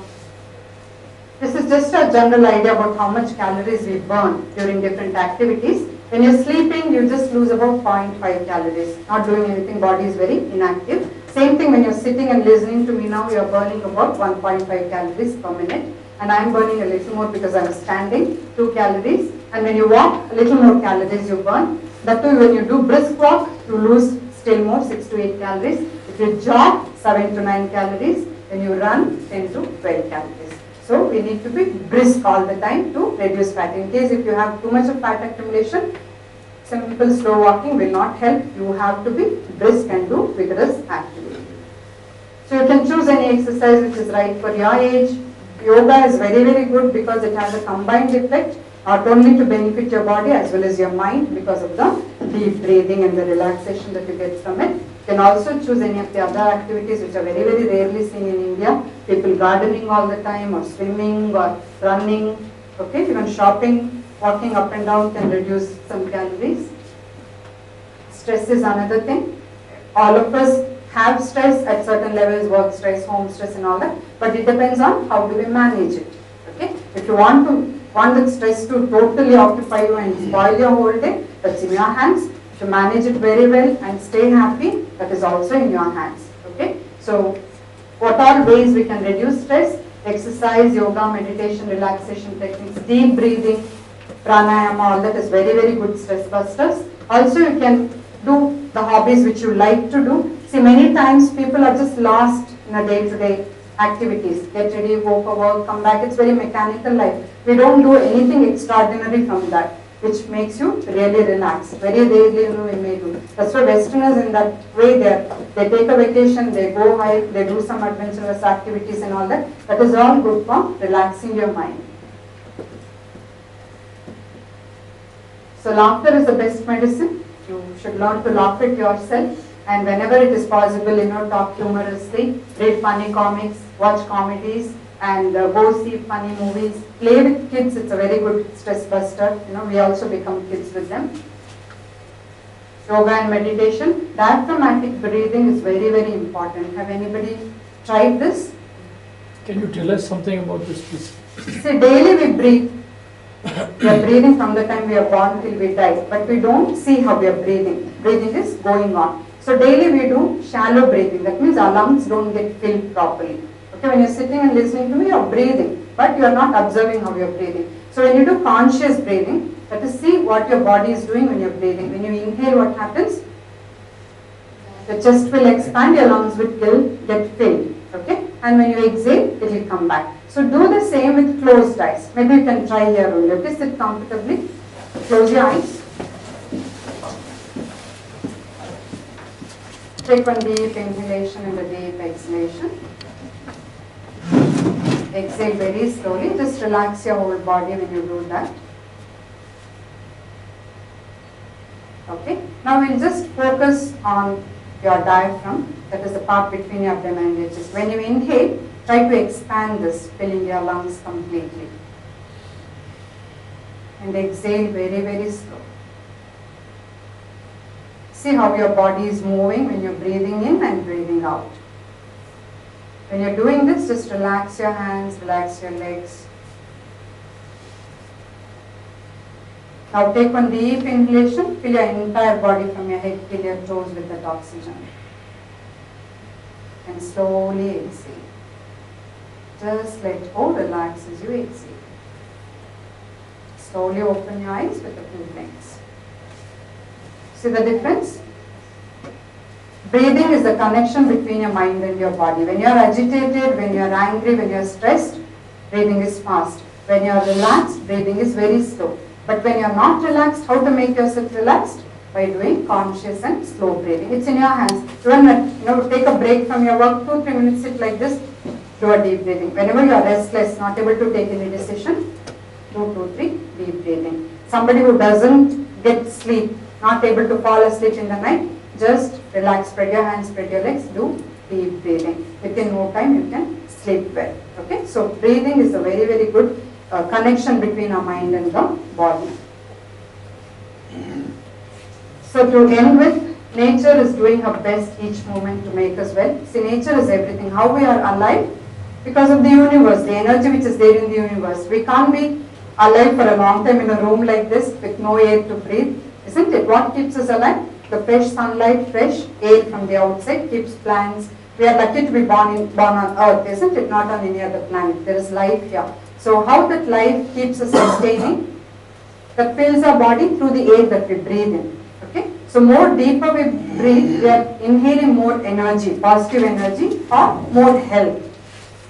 This is just a general idea about how much calories we burn during different activities. When you're sleeping, you just lose about 0.5 calories. Not doing anything, body is very inactive. Same thing when you're sitting and listening to me now, you're burning about 1.5 calories per minute. And I'm burning a little more because I'm standing, 2 calories. And when you walk, a little more calories you burn. That too, when you do brisk walk, you lose still more, 6 to 8 calories. If you jog, 7 to 9 calories. When you run, 10 to 12 calories. So we need to be brisk all the time to reduce fat. In case if you have too much of fat accumulation, simple slow walking will not help. You have to be brisk and do vigorous activity. So you can choose any exercise which is right for your age. Yoga is very, very good because it has a combined effect, not only to benefit your body as well as your mind because of the deep breathing and the relaxation that you get from it. You can also choose any of the other activities which are very, very rarely seen in India. People gardening all the time or swimming or running. Okay, even shopping, walking up and down can reduce some calories. Stress is another thing. All of us have stress at certain levels, work stress, home stress and all that, but it depends on how do we manage it. Okay, if you want the stress to totally occupy you and spoil your whole day, that's in your hands. To manage it very well and stay happy, that is also in your hands. Okay, so what are ways we can reduce stress? Exercise, yoga, meditation, relaxation techniques, deep breathing, pranayama, all that is very, very good stress busters. Also you can do the hobbies which you like to do. See, many times people are just lost in a day-to-day activities. Get ready, go for work, come back. It's very mechanical life. We don't do anything extraordinary from that, which makes you really relax. Very rarely we may do. That's why Westerners in that way, they take a vacation, they go hike, they do some adventurous activities and all that. That is all good for relaxing your mind. So laughter is the best medicine. You should learn to laugh at yourself, and whenever it is possible, talk humorously, read funny comics, watch comedies, and go see funny movies, play with kids. It's a very good stress buster. We also become kids with them. Yoga and meditation. Diaphragmatic breathing is very, very important. Have anybody tried this? Can you tell us something about this, please? See, daily we breathe. We are breathing from the time we are born till we die, but we don't see how we are breathing. Breathing is going on. So daily we do shallow breathing. That means our lungs don't get filled properly. Okay, when you're sitting and listening to me, you're breathing, but you're not observing how you're breathing. So when you do conscious breathing, that is, see what your body is doing when you're breathing. When you inhale, what happens? The chest will expand, your lungs will get filled. Okay, and when you exhale, it will come back. So do the same with closed eyes. Maybe you can try here only. Okay, sit comfortably. Close your eyes. Take one deep inhalation and a deep exhalation. Exhale very slowly. Just relax your whole body when you do that. Okay. Now we'll just focus on your diaphragm. That is the part between your abdomen and your chest. When you inhale, try to expand this, filling your lungs completely. And exhale very, very slow. See how your body is moving when you're breathing in and breathing out. When you're doing this, just relax your hands, relax your legs. Now take one deep inhalation, fill your entire body from your head till your toes with that oxygen. And slowly exhale. Just let go, relax as you exhale. Slowly open your eyes with the full blinks. See the difference? Breathing is the connection between your mind and your body. When you are agitated, when you are angry, when you are stressed, breathing is fast. When you are relaxed, breathing is very slow. But when you are not relaxed, how to make yourself relaxed? By doing conscious and slow breathing. It's in your hands. Take a break from your work, 2-3 minutes, sit like this, do a deep breathing. Whenever you are restless, not able to take any decision, do 2-3 deep breathing. Somebody who doesn't get sleep, not able to fall asleep in the night, just relax, spread your hands, spread your legs, do deep breathing. Within no time you can sleep well. Okay, so breathing is a very, very good connection between our mind and the body. So to end with, nature is doing her best each moment to make us well. See, nature is everything. How we are alive? Because of the universe, the energy which is there in the universe. We can't be alive for a long time in a room like this with no air to breathe, isn't it? What keeps us alive? The fresh sunlight, fresh air from the outside keeps plants. We are lucky to be born on Earth, isn't it? Not on any other planet. There is life here. So how that life keeps us sustaining? That fills our body through the air that we breathe in. Okay? So more deeper we breathe, we are inhaling more energy, positive energy, or more health.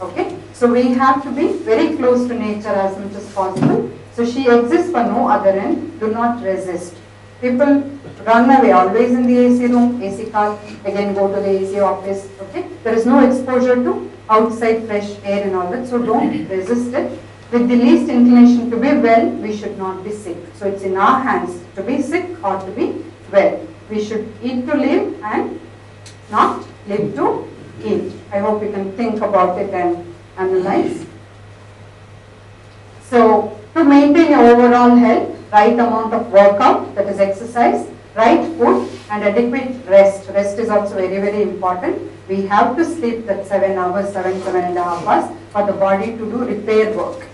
Okay? So we have to be very close to nature as much as possible. So she exists for no other end. Do not resist. People run away, always in the AC room, AC car, again go to the AC office. Okay? There is no exposure to outside fresh air and all that. So don't resist it. With the least inclination to be well, we should not be sick. So it's in our hands to be sick or to be well. We should eat to live and not live to eat. I hope you can think about it and analyze. So to maintain your overall health, right amount of workout, that is exercise, right food and adequate rest. Rest is also very, very important. We have to sleep that 7 hours, 7.5 hours for the body to do repair work.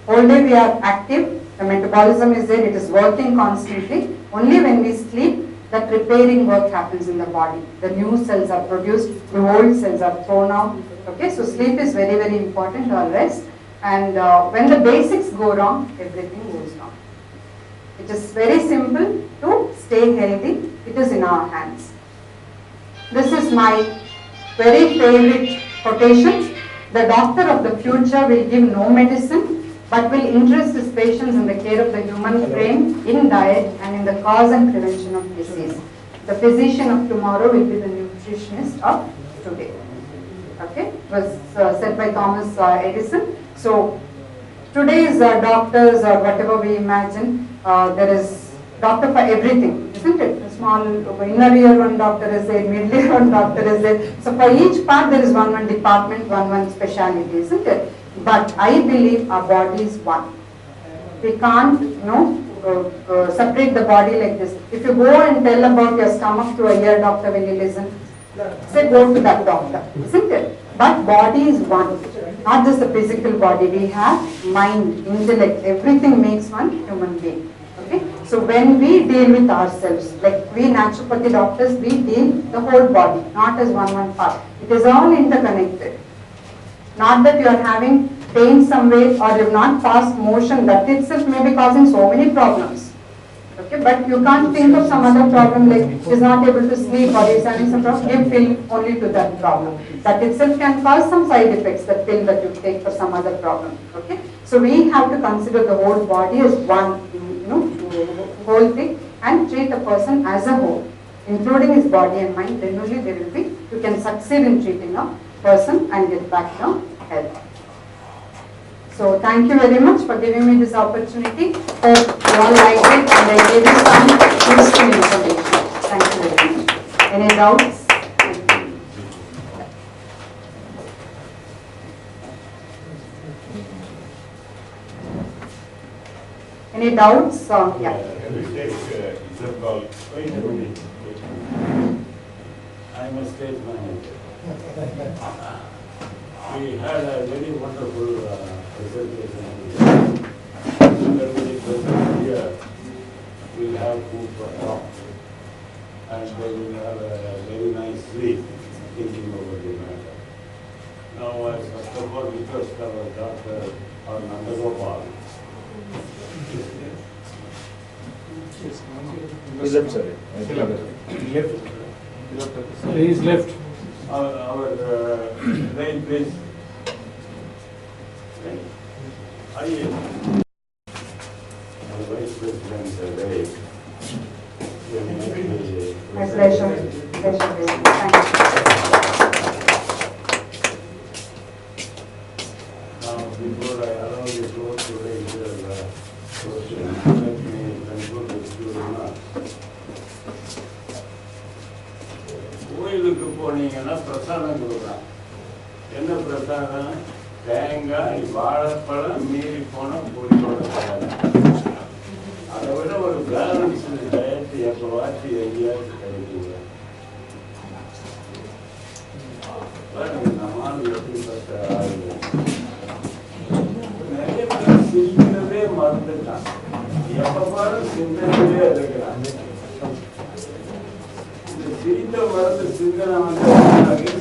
Whole day we are active, the metabolism is there, it is working constantly. Only when we sleep, that repairing work happens in the body. The new cells are produced, the old cells are thrown out. Okay, so sleep is very, very important, or rest. And when the basics go wrong, everything goes wrong. It is very simple to stay healthy. It is in our hands. This is my very favorite quotation. The doctor of the future will give no medicine, but will interest his patients in the care of the human frame, in diet, and in the cause and prevention of disease. The physician of tomorrow will be the nutritionist of today. Okay, it was said by Thomas Edison. So today's doctors, or whatever we imagine, there is doctor for everything, isn't it? A small inner ear one doctor is there, middle ear one doctor is there. So for each part there is one department, one speciality, isn't it? But I believe our body is one. We can't, separate the body like this. If you go and tell about your stomach to a ear doctor, when you listen, say go to that doctor, isn't it? But body is one, not just the physical body. We have mind, intellect, everything makes one human being. Okay? So when we deal with ourselves, like we naturopathy doctors, we deal the whole body, not as one part. It is all interconnected. Not that you are having pain somewhere or you have not passed motion, that itself may be causing so many problems. Okay, but you can't think of some other problem like he is not able to sleep or he is having some problem, give pill only to that problem. That itself can cause some side effects, that pill that you take for some other problem. Okay, so we have to consider the whole body as one, whole thing, and treat a person as a whole, including his body and mind. Then only there will be, you can succeed in treating a person and get back to health. So thank you very much for giving me this opportunity. Hope you all liked it and I gave you some useful information. Thank you very much. Any doubts? Any doubts? Yeah. I'm a stage manager. We had a very wonderful presentation. Everybody present here will have food for thought and they will have a very nice sleep thinking over the matter. Now, as first of all, request our Dr. Nandagopal. Left, sir. He is left. Our rain please. Our Vice President Ray. My pleasure. Thank you. Now, before I allow you to raise your question, let me conclude with few remarks. கோயிலுக்கு போனீங்கன்னா பிரசாதம் கொடுக்குறான். என்ன பிரசாதம்? தேங்காய், வாழைப்பழம், மீறி போன பொடியோட அதை விட ஒரு பேலன்ஸ் டயட் எப்போவாச்சு எங்கேயாச்சும் கிடைக்குங்க. நம்மால் எப்படிப்பட்ட ஆளுங்க நிறைய பேர் சிரிக்கிறதே மறந்துட்டான். எப்ப பாரு சிந்தனையிலே இருக்கிறான். சிரித்த மறந்து சிந்தனை வந்து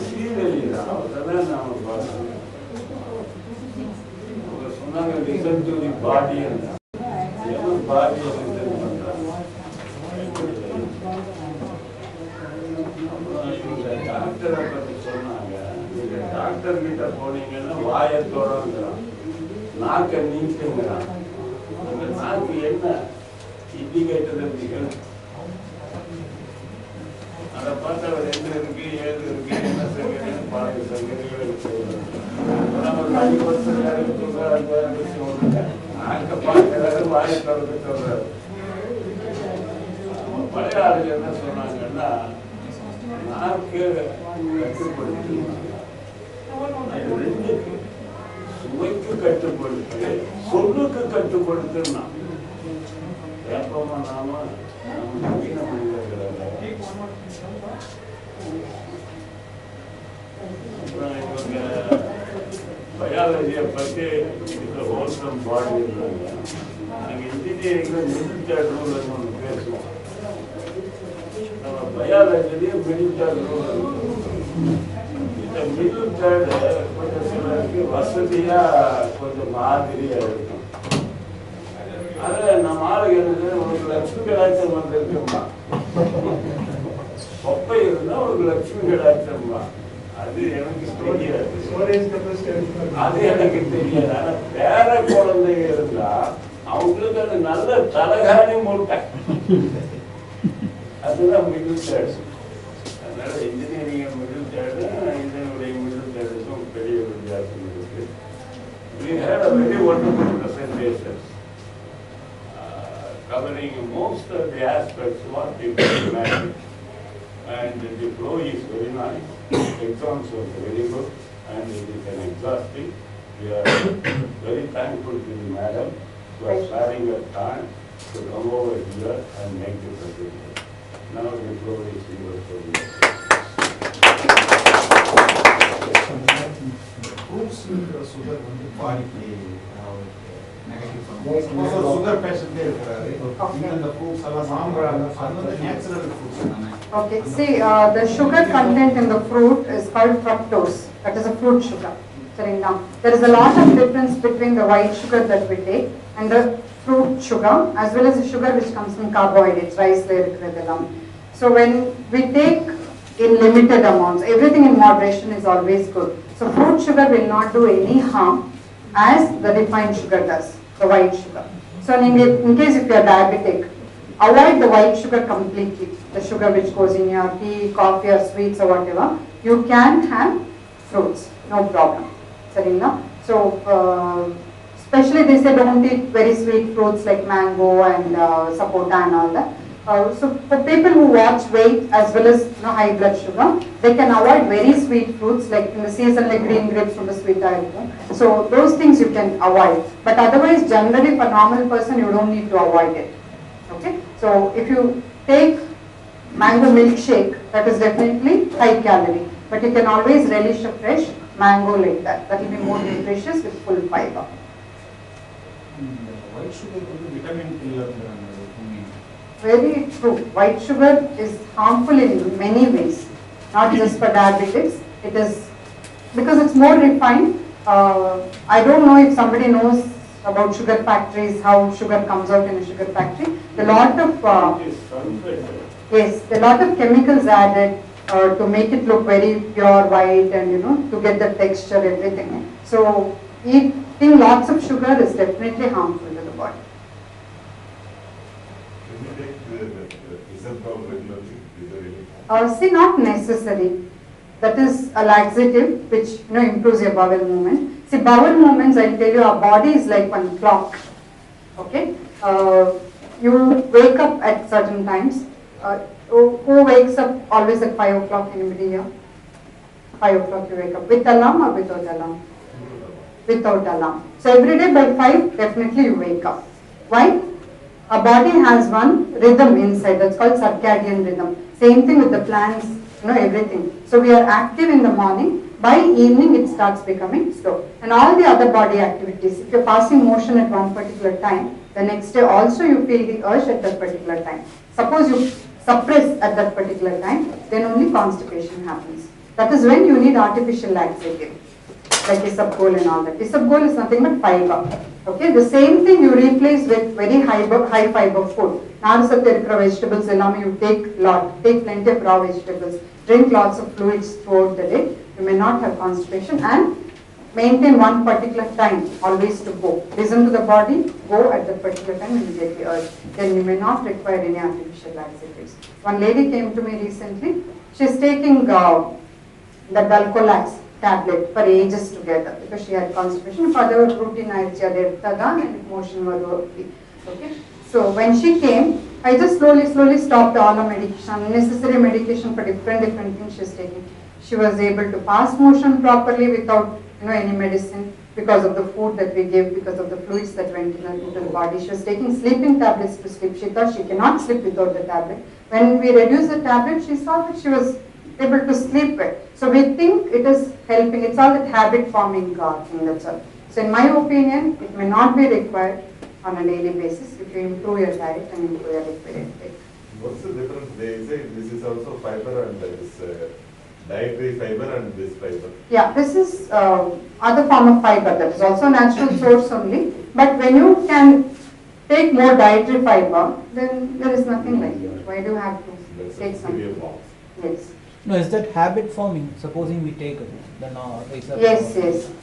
சீரழிதான். அதெல்லாம் நாம பார்க்கணும். அவங்க சொன்னாங்க லிசன் டு தி பாடி இருந்தா எவன் பாடியை லிசன் பண்றாங்க. டாக்டரை பத்தி சொன்னாங்க. நீங்க டாக்டர் கிட்ட போனீங்கன்னா வாயை தொடங்குறான், நாக்க நீக்குங்கிறான். உங்க நாக்கு என்ன இண்டிகேட்டர் அதை பார்த்து அவர் எங்க இருக்கு, ஏது இருக்கு, என்ன சங்கரின்னு பாருங்க. சங்கரிகளுக்கு சொல்றாரு, 50% யாருக்கு சொல்றாரு, நாக்க பார்க்கிறாரு, வாயை திறந்து சொல்றாரு. பழைய ஆளுங்க என்ன சொன்னாங்கன்னா, நாக்கு கட்டுப்படுத்தி சுவைக்கு கட்டுப்படுத்து, சொல்லுக்கு கட்டுப்படுத்துன்னா எப்பமா நாம நவீன மனிதர்கள். அப்புறம் இவங்க பயாலஜியை பற்றி ஹோல்சம் பாடி இருந்தாங்க. நாங்கள் இன்ஜினியரிங்ல மிடில் தேர்ட் ரூல்னு ஒன்று பேசுவோம். நம்ம பயாலஜிலேயே மிடில் தேர்ட் ரூல் இருக்கு. இந்த மிடில் தேர்டு கொஞ்சம் சிலருக்கு வசதியா கொஞ்சம் மாதிரியா இருக்கும். அதில் நம்ம ஆளுகளுக்கு ஒரு லட்சுமி கடாட்சம் வந்திருக்குமா, ஒப்பை இருந்தா ஒரு லட்சுமி கடாட்சம்மா. அது எனக்கு தெரியாது, அது எனக்கு தெரியாது. ஆனா பேர குழந்தைங்க இருந்தா அவங்களுக்கு அது நல்ல தலகாணி மூட்டை. அதுதான் மிடில் தேர்ட். அதனால இன்ஜினியரிங் மிடில் தேர்டு, இதனுடைய மிடில் தேர்டுக்கும் பெரிய வித்தியாசம் இருக்கு. We had a very wonderful presentation covering most of the aspects what people imagine. And the flow is very nice. Exams was very good and it is an exhaustive. We are very thankful to you, madam, for sparing your time to come over here and make the presentation. Now the floor is yours for you. Fruits sugar பாடிக்கு negative sugar பேஷண்டே இருக்காரு இந்த fruits எல்லாம் சாம்பிராணி அது வந்து natural fruits தானே. Okay, see, the sugar content in the fruit is called fructose. That is a fruit sugar. There is a lot of difference between the white sugar that we take and the fruit sugar, as well as the sugar which comes from carbohydrates, rice, so when we take in limited amounts, everything in moderation is always good. So fruit sugar will not do any harm as the refined sugar does, the white sugar. So in case if you are diabetic, avoid the white sugar completely, the sugar which goes in your tea, coffee or sweets or whatever. You can have fruits, no problem. So especially they say don't eat very sweet fruits like mango and sapota and all that. So for people who watch weight as well as high blood sugar, they can avoid very sweet fruits like in the season like green grapes from the sweet area. So those things you can avoid. But otherwise generally for normal person you don't need to avoid it. Okay. So if you take mango milkshake, that is definitely high calorie. But you can always relish a fresh mango like that. That will be more nutritious with full fiber. White sugar is vitamin killer. Very true. White sugar is harmful in many ways, not just for diabetics. It is because it's more refined. I don't know if somebody knows about sugar factories, how sugar comes out in a sugar factory. A lot of yes, a lot of chemicals added to make it look very pure white and to get the texture, everything. So eating lots of sugar is definitely harmful to the body. See, not necessary. That is a laxative which improves your bowel movement. See, bowel movements, I tell you, our body is like one clock. Okay, you wake up at certain times. Who wakes up always at 5 o'clock? Anybody here? 5 o'clock you wake up. With alarm or without alarm? Without alarm. So every day by 5 definitely you wake up. Why? Our body has one rhythm inside, that's called circadian rhythm. Same thing with the plants, everything. So we are active in the morning, by evening it starts becoming slow. And all the other body activities, if you're passing motion at one particular time, the next day also you feel the urge at that particular time. Suppose you suppress at that particular time, then only constipation happens. That is when you need artificial laxative, like isabgol and all that. Isabgol is nothing but fiber. Okay, the same thing you replace with very high fiber food. Narasatha vegetables, you take plenty of raw vegetables, drink lots of fluids throughout the day. You may not have constipation and maintain one particular time always to go. Listen to the body, go at that particular time and you get the urge. Then you may not require any artificial laxatives. One lady came to me recently. She is taking the Dalcolax tablet for ages together because she had constipation. For the routine and motion was okay. So when she came, I just slowly stopped all the medication, unnecessary medication for different things she is taking. She was able to pass motion properly without any medicine because of the food that we gave, because of the fluids that went into the body. She was taking sleeping tablets to sleep. She thought she cannot sleep without the tablet. When we reduced the tablet, she saw that she was able to sleep well. So we think it is helping. It's all that habit forming thing, that's all. So in my opinion, it may not be required on a daily basis if you improve your diet and improve your liquid intake. What's the difference? They say this is also fiber and this dietary fiber and this fiber. Yeah, this is other form of fiber that is also natural source only. But when you can take more dietary fiber, then there is nothing like it. Why do you have to take something? Yes. No, is that habit forming? Supposing we take it, then yes.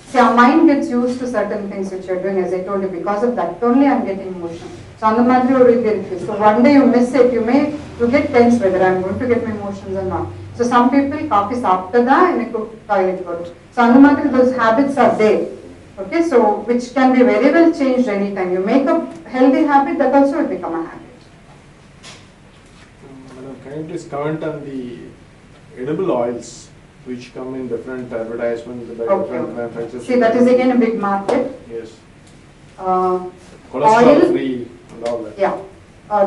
See, our mind gets used to certain things which you're doing, as I told you. Because of that, only I'm getting emotion. So on the monthly you will get it. So one day you miss it, you get tense whether I'm going to get my emotions or not. So some people coffee after that and they go toilet go. So on the monthly those habits are there. Okay, so which can be very well changed anytime. You make a healthy habit, that also will become a habit. Madam, can you please comment on the edible oils? which come in different advertisements by Okay. different manufacturers. See, that is again a big market. Yes. Oil. Cholesterol free and all that. Yeah.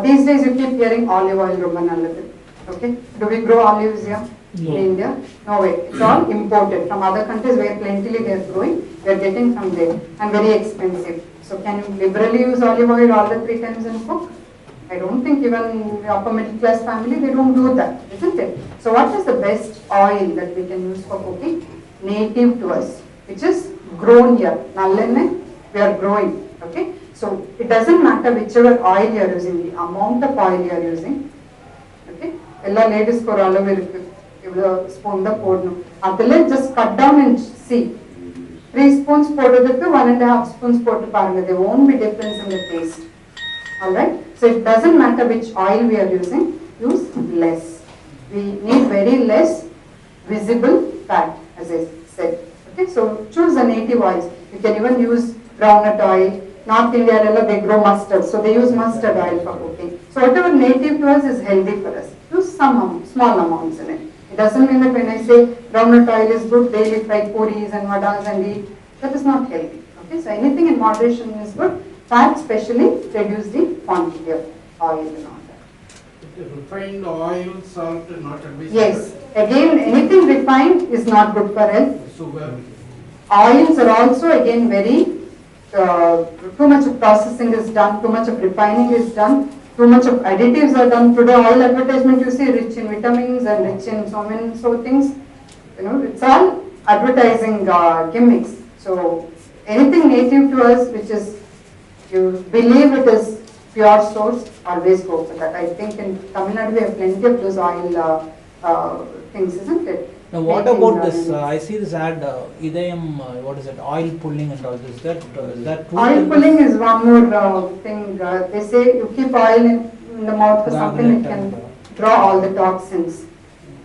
These days you keep hearing olive oil, Rubanalladil. Okay. Do we grow olives here in India? No way. It's all imported from other countries where plentifully they are growing. We are getting from there and very expensive. So can you liberally use olive oil all the 3 times in cook? I don't think even upper middle class family, they don't do that, isn't it? So what is the best oil that we can use for cooking? Native to us, which is grown here. Nallenne, we are growing, okay? So it doesn't matter whichever oil you are using, the amount of oil you are using, okay? Ella ladies for all over spoon the podnu. Adile just cut down and see. 3 spoons podadukku 1.5 spoons potu paranga. There won't be difference in the taste. Alright? So it doesn't matter which oil we are using, use less. We need very less visible fat, as I said. Okay, so choose the native oils. You can even use groundnut oil. North India, they grow mustard, so they use mustard oil for cooking. So whatever native to us is healthy for us. Use some small amounts in it. It doesn't mean that when I say groundnut oil is good, daily fry puris and vadas and eat, that is not healthy. Okay, so anything in moderation is good. Fat especially reduce the quantity of oil and all that. Refined oil, salt, not advisable. Yes, again anything refined is not good for health. Sugar. Oils are also again very, too much of processing is done, too much of refining is done, too much of additives are done. Today oil advertisement you see rich in vitamins and rich in so many things. You know, it's all advertising gimmicks. So anything native to us which is, you believe it is pure source, always go for that. I think in Tamil Nadu we have plenty of those oil things, isn't it? Now what about this, I see this ad, Idayam, what is it, oil pulling and all this, is that true? Oil pulling is one more thing, they say you keep oil in the mouth for something, it can draw all the toxins.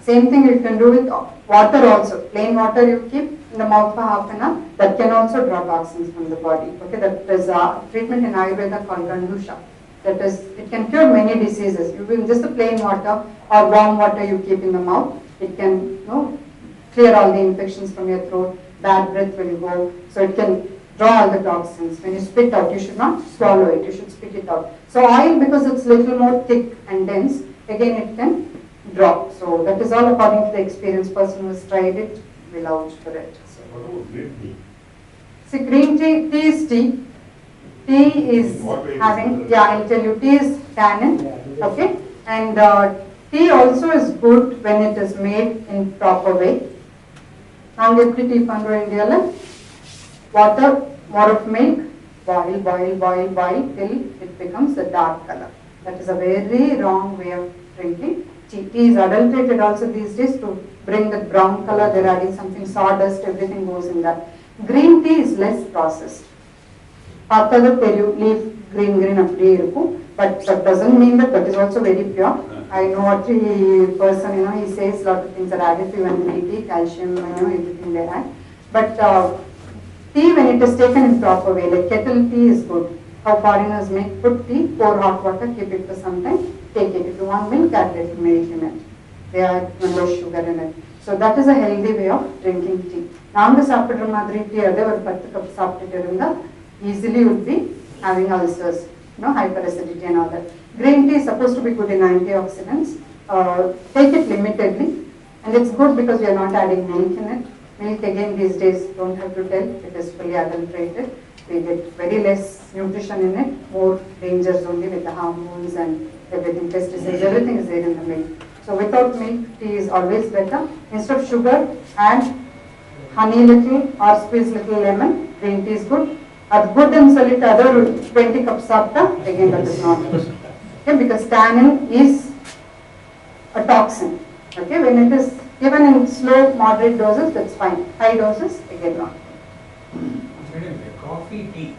Same thing you can do with water also, plain water you keep in the mouth for half an hour, that can also draw toxins from the body. Okay, that is a treatment in Ayurveda called Gandusha. That is, it can cure many diseases. You will just the plain water or warm water you keep in the mouth, it can clear all the infections from your throat, bad breath will go, so it can draw all the toxins. When you spit out, you should not swallow it, you should spit it out. So oil, because it's little more thick and dense, again it can drop. So that is all according to the experienced person who has tried it, will vouch for it. So. What about green tea? See, green tea is tea. Tea is having, yeah, I'll tell you, tea is tannin, okay? And tea also is good when it is made in proper way. Now tea under India, water, more of milk, boil till it becomes a dark color. That is a very wrong way of drinking tea. Tea is adulterated also these days to bring the brown color. They're adding something sawdust, everything goes in that. Green tea is less processed. Leaf green but that doesn't mean that is also very pure. I know a tea person, he says a lot of things are added to even green tea, calcium, everything they add. But tea, when it is taken in proper way, like kettle tea is good. How foreigners make, put tea, pour hot water, keep it for some time, take it. If you want milk, add little milk in it. They add no sugar in it. So that is a healthy way of drinking tea. Now, the madri tea, they were 10 cups easily would be having ulcers, hyperacidity and all that. Green tea is supposed to be good in antioxidants. Take it limitedly, and it's good because we are not adding milk in it. Milk again these days, don't have to tell, it is fully adulterated. We get very less nutrition in it, more dangers only with the hormones and everything, pesticides, everything is there in the milk. So without milk, tea is always better. Instead of sugar, add honey little or squeeze little lemon. Green tea is good. Good and solid other 20 cups after, again that is not good. Okay, because tannin is a toxin. Okay, when it is given in slow, moderate doses, that's fine. High doses, again not. Coffee, tea,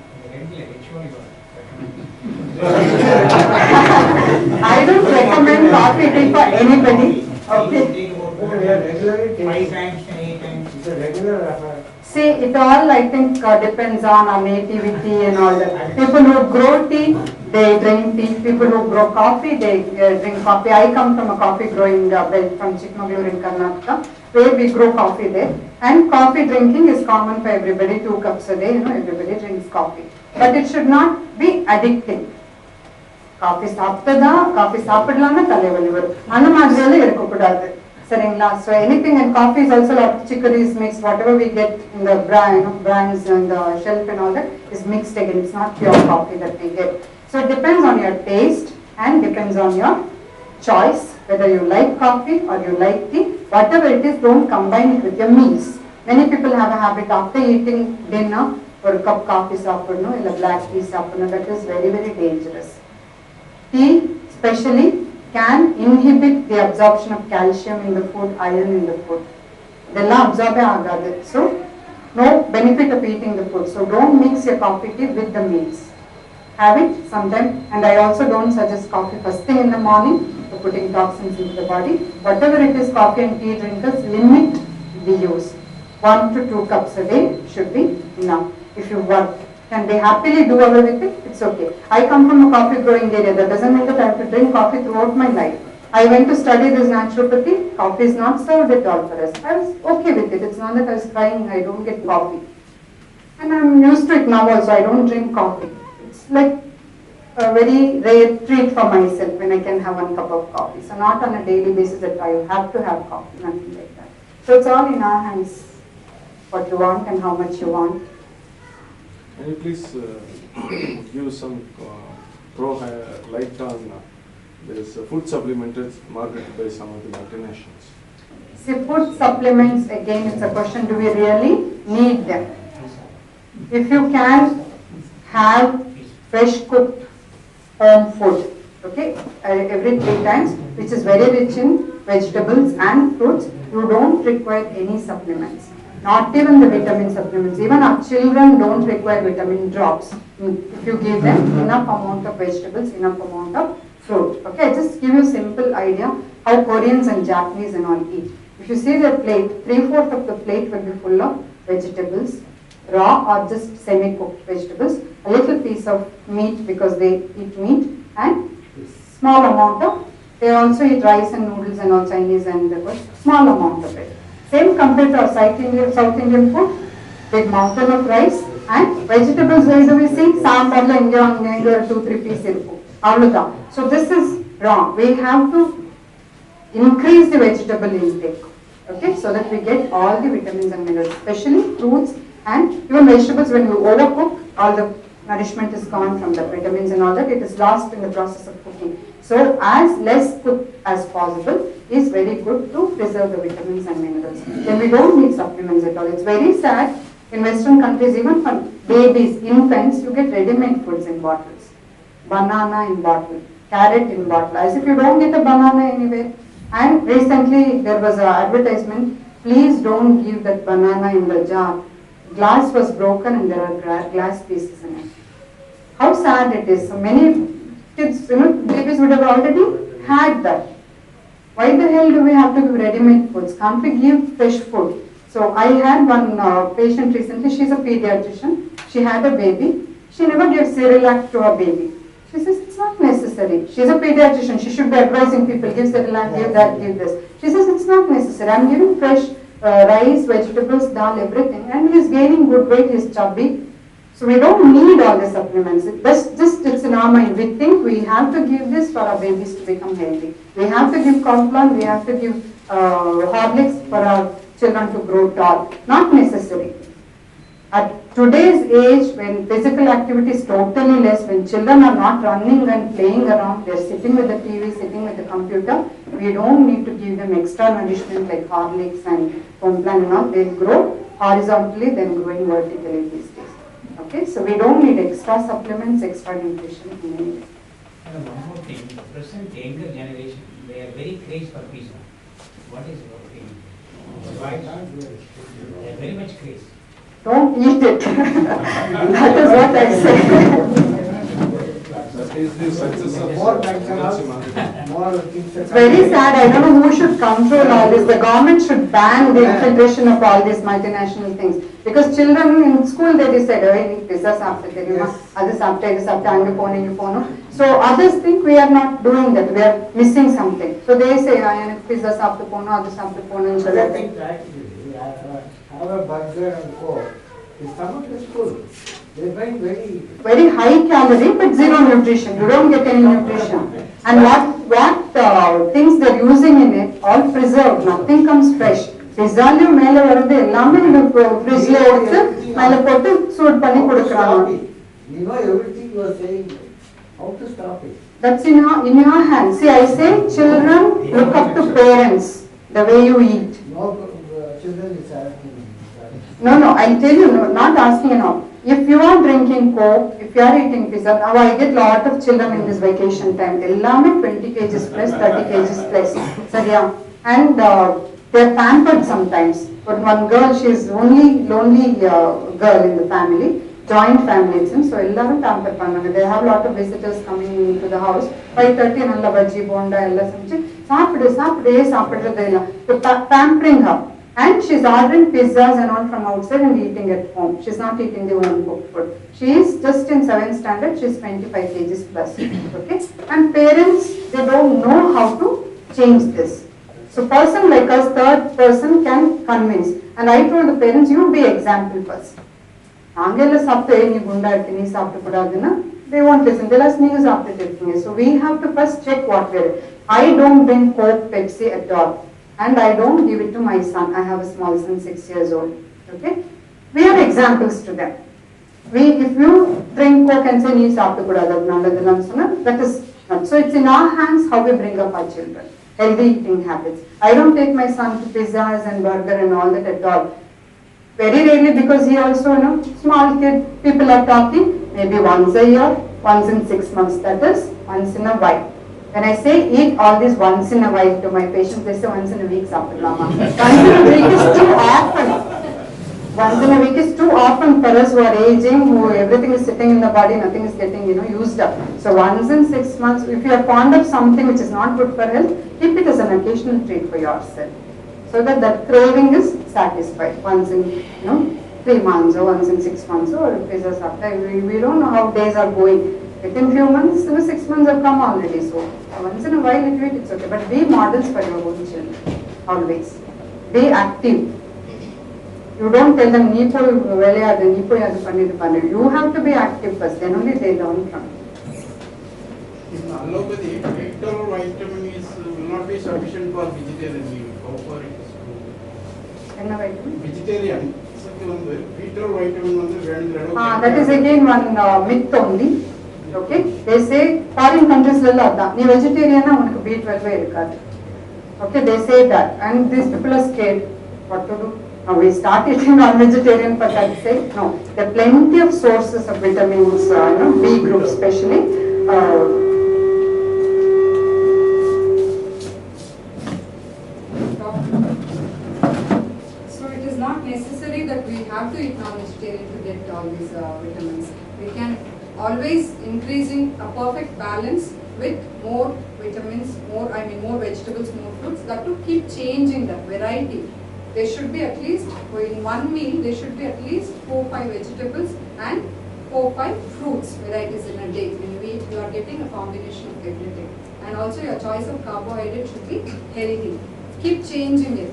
I don't recommend coffee tea for anybody. Okay. 5 times, 8 times. It's a regular affair. See, it all I think depends on our nativity and all that. People who grow tea, they drink tea. People who grow coffee, they drink coffee. I come from a coffee growing belt from Chikmagalur in Karnataka. where we grow coffee there. And coffee drinking is common for everybody, 2 cups a day, everybody drinks coffee. But it should not be addicting. Coffee சாப்பிட்டதா coffee சாப்பிடலாம்னா தலைவலி வரும் அந்த மாதிரியெல்லாம் இருக்கக்கூடாது சரிங்களா so anything and coffee is also a lot of chicories mixed whatever we get in the brands and the shelf and all that is mixed again it's not pure coffee that we get so it depends on your taste and depends on your choice whether you like coffee or you like tea whatever it is don't combine it with your meals many people have a habit after eating dinner or a cup coffee சாப்பிடணும் இல்ல black tea சாப்பிடணும் that is very very dangerous tea especially can inhibit the absorption of calcium in the food, iron in the food. They'll absorb agadu. So, no benefit of eating the food. So, don't mix your coffee tea with the meals. Have it sometime. And I also don't suggest coffee first thing in the morning for putting toxins into the body. Whatever it is, coffee and tea drinkers, limit the use. 1 to 2 cups a day should be enough. If you work, can they happily do away with it? It's okay. I come from a coffee growing area. That doesn't mean that I have to drink coffee throughout my life. I went to study this naturopathy. Coffee is not served at all for us. I was okay with it. It's not that I was crying, I don't get coffee. And I'm used to it now also. I don't drink coffee. It's like a very rare treat for myself when I can have 1 cup of coffee. So not on a daily basis that I have to have coffee, nothing like that. So it's all in our hands. What you want and how much you want. Can you please give some light on this food supplements marketed by some of the multinationals? See, food supplements, again, it's a question, do we really need them? If you can have fresh cooked home food, okay, every 3 times, which is very rich in vegetables and fruits, you don't require any supplements. Not even the vitamin supplements. Even our children don't require vitamin drops. If you give them enough amount of vegetables, enough amount of fruit. Okay, just give you a simple idea how Koreans and Japanese and all eat. If you see their plate, 3/4 of the plate will be full of vegetables, raw or just semi-cooked vegetables, a little piece of meat because they eat meat, and small amount of, they also eat rice and noodles and all Chinese and small amount of it. Same compared to our South Indian food, big mountain of rice and vegetables. Where do we see? Sambarla inga 2-3 pieces irukku. Avludha. So this is wrong. We have to increase the vegetable intake. Okay, so that we get all the vitamins and minerals, especially fruits and even vegetables. When you overcook, all the nourishment is gone from the vitamins and all that. It is lost in the process of cooking. So as less cooked as possible is very good to preserve the vitamins and minerals. Then we don't need supplements at all. It's very sad in Western countries, even for babies, infants, you get ready-made foods in bottles. Banana in bottle, carrot in bottle, as if you don't get a banana anywhere. And recently there was an advertisement, please don't give that banana in the jar. Glass was broken and there are glass pieces in it. How sad it is. So many kids, babies would have already had that. Why the hell do we have to give ready-made foods? Can't we give fresh food? So I had one patient recently, she's a pediatrician. She had a baby. She never gave Cerelac to her baby. She says it's not necessary. She's a pediatrician. She should be advising people, give Cerelac, give that, give this. She says it's not necessary. I'm giving fresh rice, vegetables, dal, everything. And he's gaining good weight, he's chubby. So we don't need all the supplements. It's in our mind. We think we have to give this for our babies to become healthy. We have to give Complan, we have to give Horlicks for our children to grow tall. Not necessary. At today's age, when physical activity is totally less, when children are not running and playing around, they're sitting with the TV, sitting with the computer, we don't need to give them extra nourishment like Horlicks and Complan and all. They'll grow horizontally, then growing vertically these days. Okay, so we don't need extra supplements, extra nutrition in any way. And one more thing, the present younger generation, they are very crazy for pizza. What is your opinion? Why? They are very much crazy. Don't eat it. That is what I say. Is the success of More emergency McDonald's, marketing? more things. It's very sad. I don't know who should control all this. The government should ban the infiltration of all these multinational things. Because children in school, they decide, oh, you need pizza, others phone. So others think we are not doing that. We are missing something. So they say, I need pizza, others I think actually, have a burger and coke. The stomach is full. They find very high calorie but zero nutrition. You don't get any nutrition. And what things they're using in it, all preserved, nothing comes fresh. Pizza மேல வரது எல்லாமே ஃப்ரிட்ஜ்ல எடுத்து மேல போட்டு suit பண்ணி கொடுக்கறாங்க. You know everything you are saying. How to stop it? That's in your hands. See, I say children look up to parents the way you eat. No children is asking. No, I'll tell you, no, not asking and all. If you are drinking Coke, if you are eating pizza, now I get lot of children in this vacation time. Ellame 20 kgs plus, 30 kgs plus. So yeah, and they're pampered sometimes. But one girl, she is only lonely girl in the family, joint family. So ellarum pampered pannanga. They have lot of visitors coming into the house. 5:30 nalla bhaji bonda ella samchi. Saapide pampering her. And she's ordering pizzas and all from outside and eating at home. She's not eating the home cooked food. She is just in 7th standard. She's 25 kgs plus. Okay? And parents, they don't know how to change this. So person like us, third person can convince. And I told the parents, you be example first. They won't listen. They'll ask me, so we have to first check what we're. I don't drink Coke, Pepsi at all. And I don't give it to my son. I have a small son, 6 years old. Okay? We are examples to them. If you drink Coke and say, that is not. So it's in our hands how we bring up our children. Healthy eating habits. I don't take my son to pizzas and burger and all that at all. Very rarely, because he also, small kid, people are talking, maybe once a year, once in 6 months, that is, once in a while. When I say eat all this once in a while to my patients, they say once in a week, Sapalama. Once in a week is too often. Once in a week is too often for us who are aging, who everything is sitting in the body, nothing is getting, used up. So once in 6 months, if you are fond of something which is not good for health, keep it as an occasional treat for yourself. So that craving is satisfied once in, 3 months or once in 6 months or pizza after. We don't know how days are going. Within few months, 6 months have come already. So once in a while if you eat, it's okay. But be models for your own children, always. Be active. You don't tell them, you have to be active first, then only they learn from it. In allopathy, vital vitamin will not be sufficient for vegetarian meal. How far it is true? Vegetarian, vital vitamin that is again one myth only. Okay, they say foreign countries you vegetarian B12 okay, they say that, and these people are scared. What to do? Now we start eating non-vegetarian for that sake. No, there are plenty of sources of vitamins, B group especially. So it is not necessary that we have to eat non-vegetarian to get all these vitamins. We can always increasing a perfect balance with more vitamins, more vegetables, more fruits, that to keep changing the variety. There should be at least, in one meal, there should be at least 4-5 vegetables and 4-5 fruits varieties in a day. When you eat, you are getting a combination of everything. And also your choice of carbohydrate should be healthy. Keep changing it.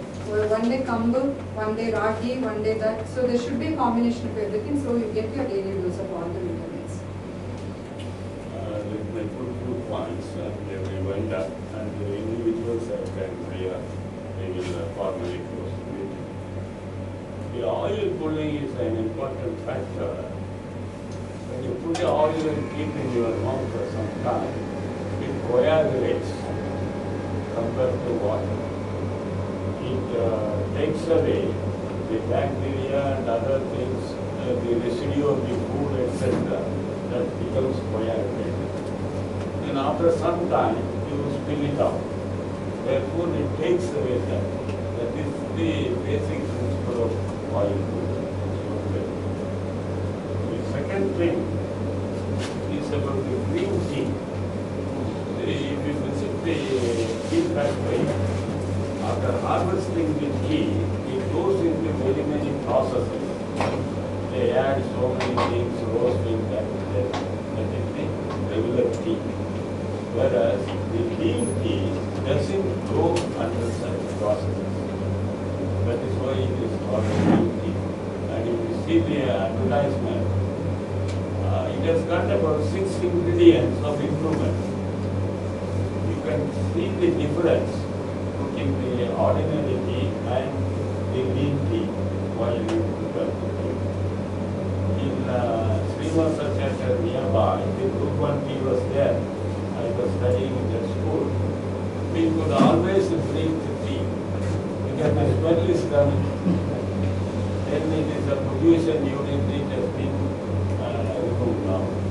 One day kambal, one day ragi, one day that. So there should be a combination of everything, so you get your daily dose of all the vitamins. Let me put 2 points and everyone that, and the individuals can they will formally close the meeting. The oil pulling is an important factor. When you put the oil and keep in your mouth for some time, it coagulates compared to water. It takes away the bacteria and other things, the residue of the food, etc. that becomes coagulated. And after some time, you spill it out. Therefore, it takes away that. That is the basic principle of oil pulling. The second thing is about the green tea. after harvesting the tea, it goes into very many processes. They add so many things, roasting that in the regular tea. Whereas the bean tea doesn't go under such processes. That is why it is called bean tea. And if you see the advertisement, it has got about 6 ingredients of improvement. You can see the difference between the ordinary tea and the green tea while you prepare the tea. In Srivasa Center nearby, the group 1 tea was there. I was studying in that school. We could always drink the tea because the smell is coming. Then it is a pollution unit, it has been removed now.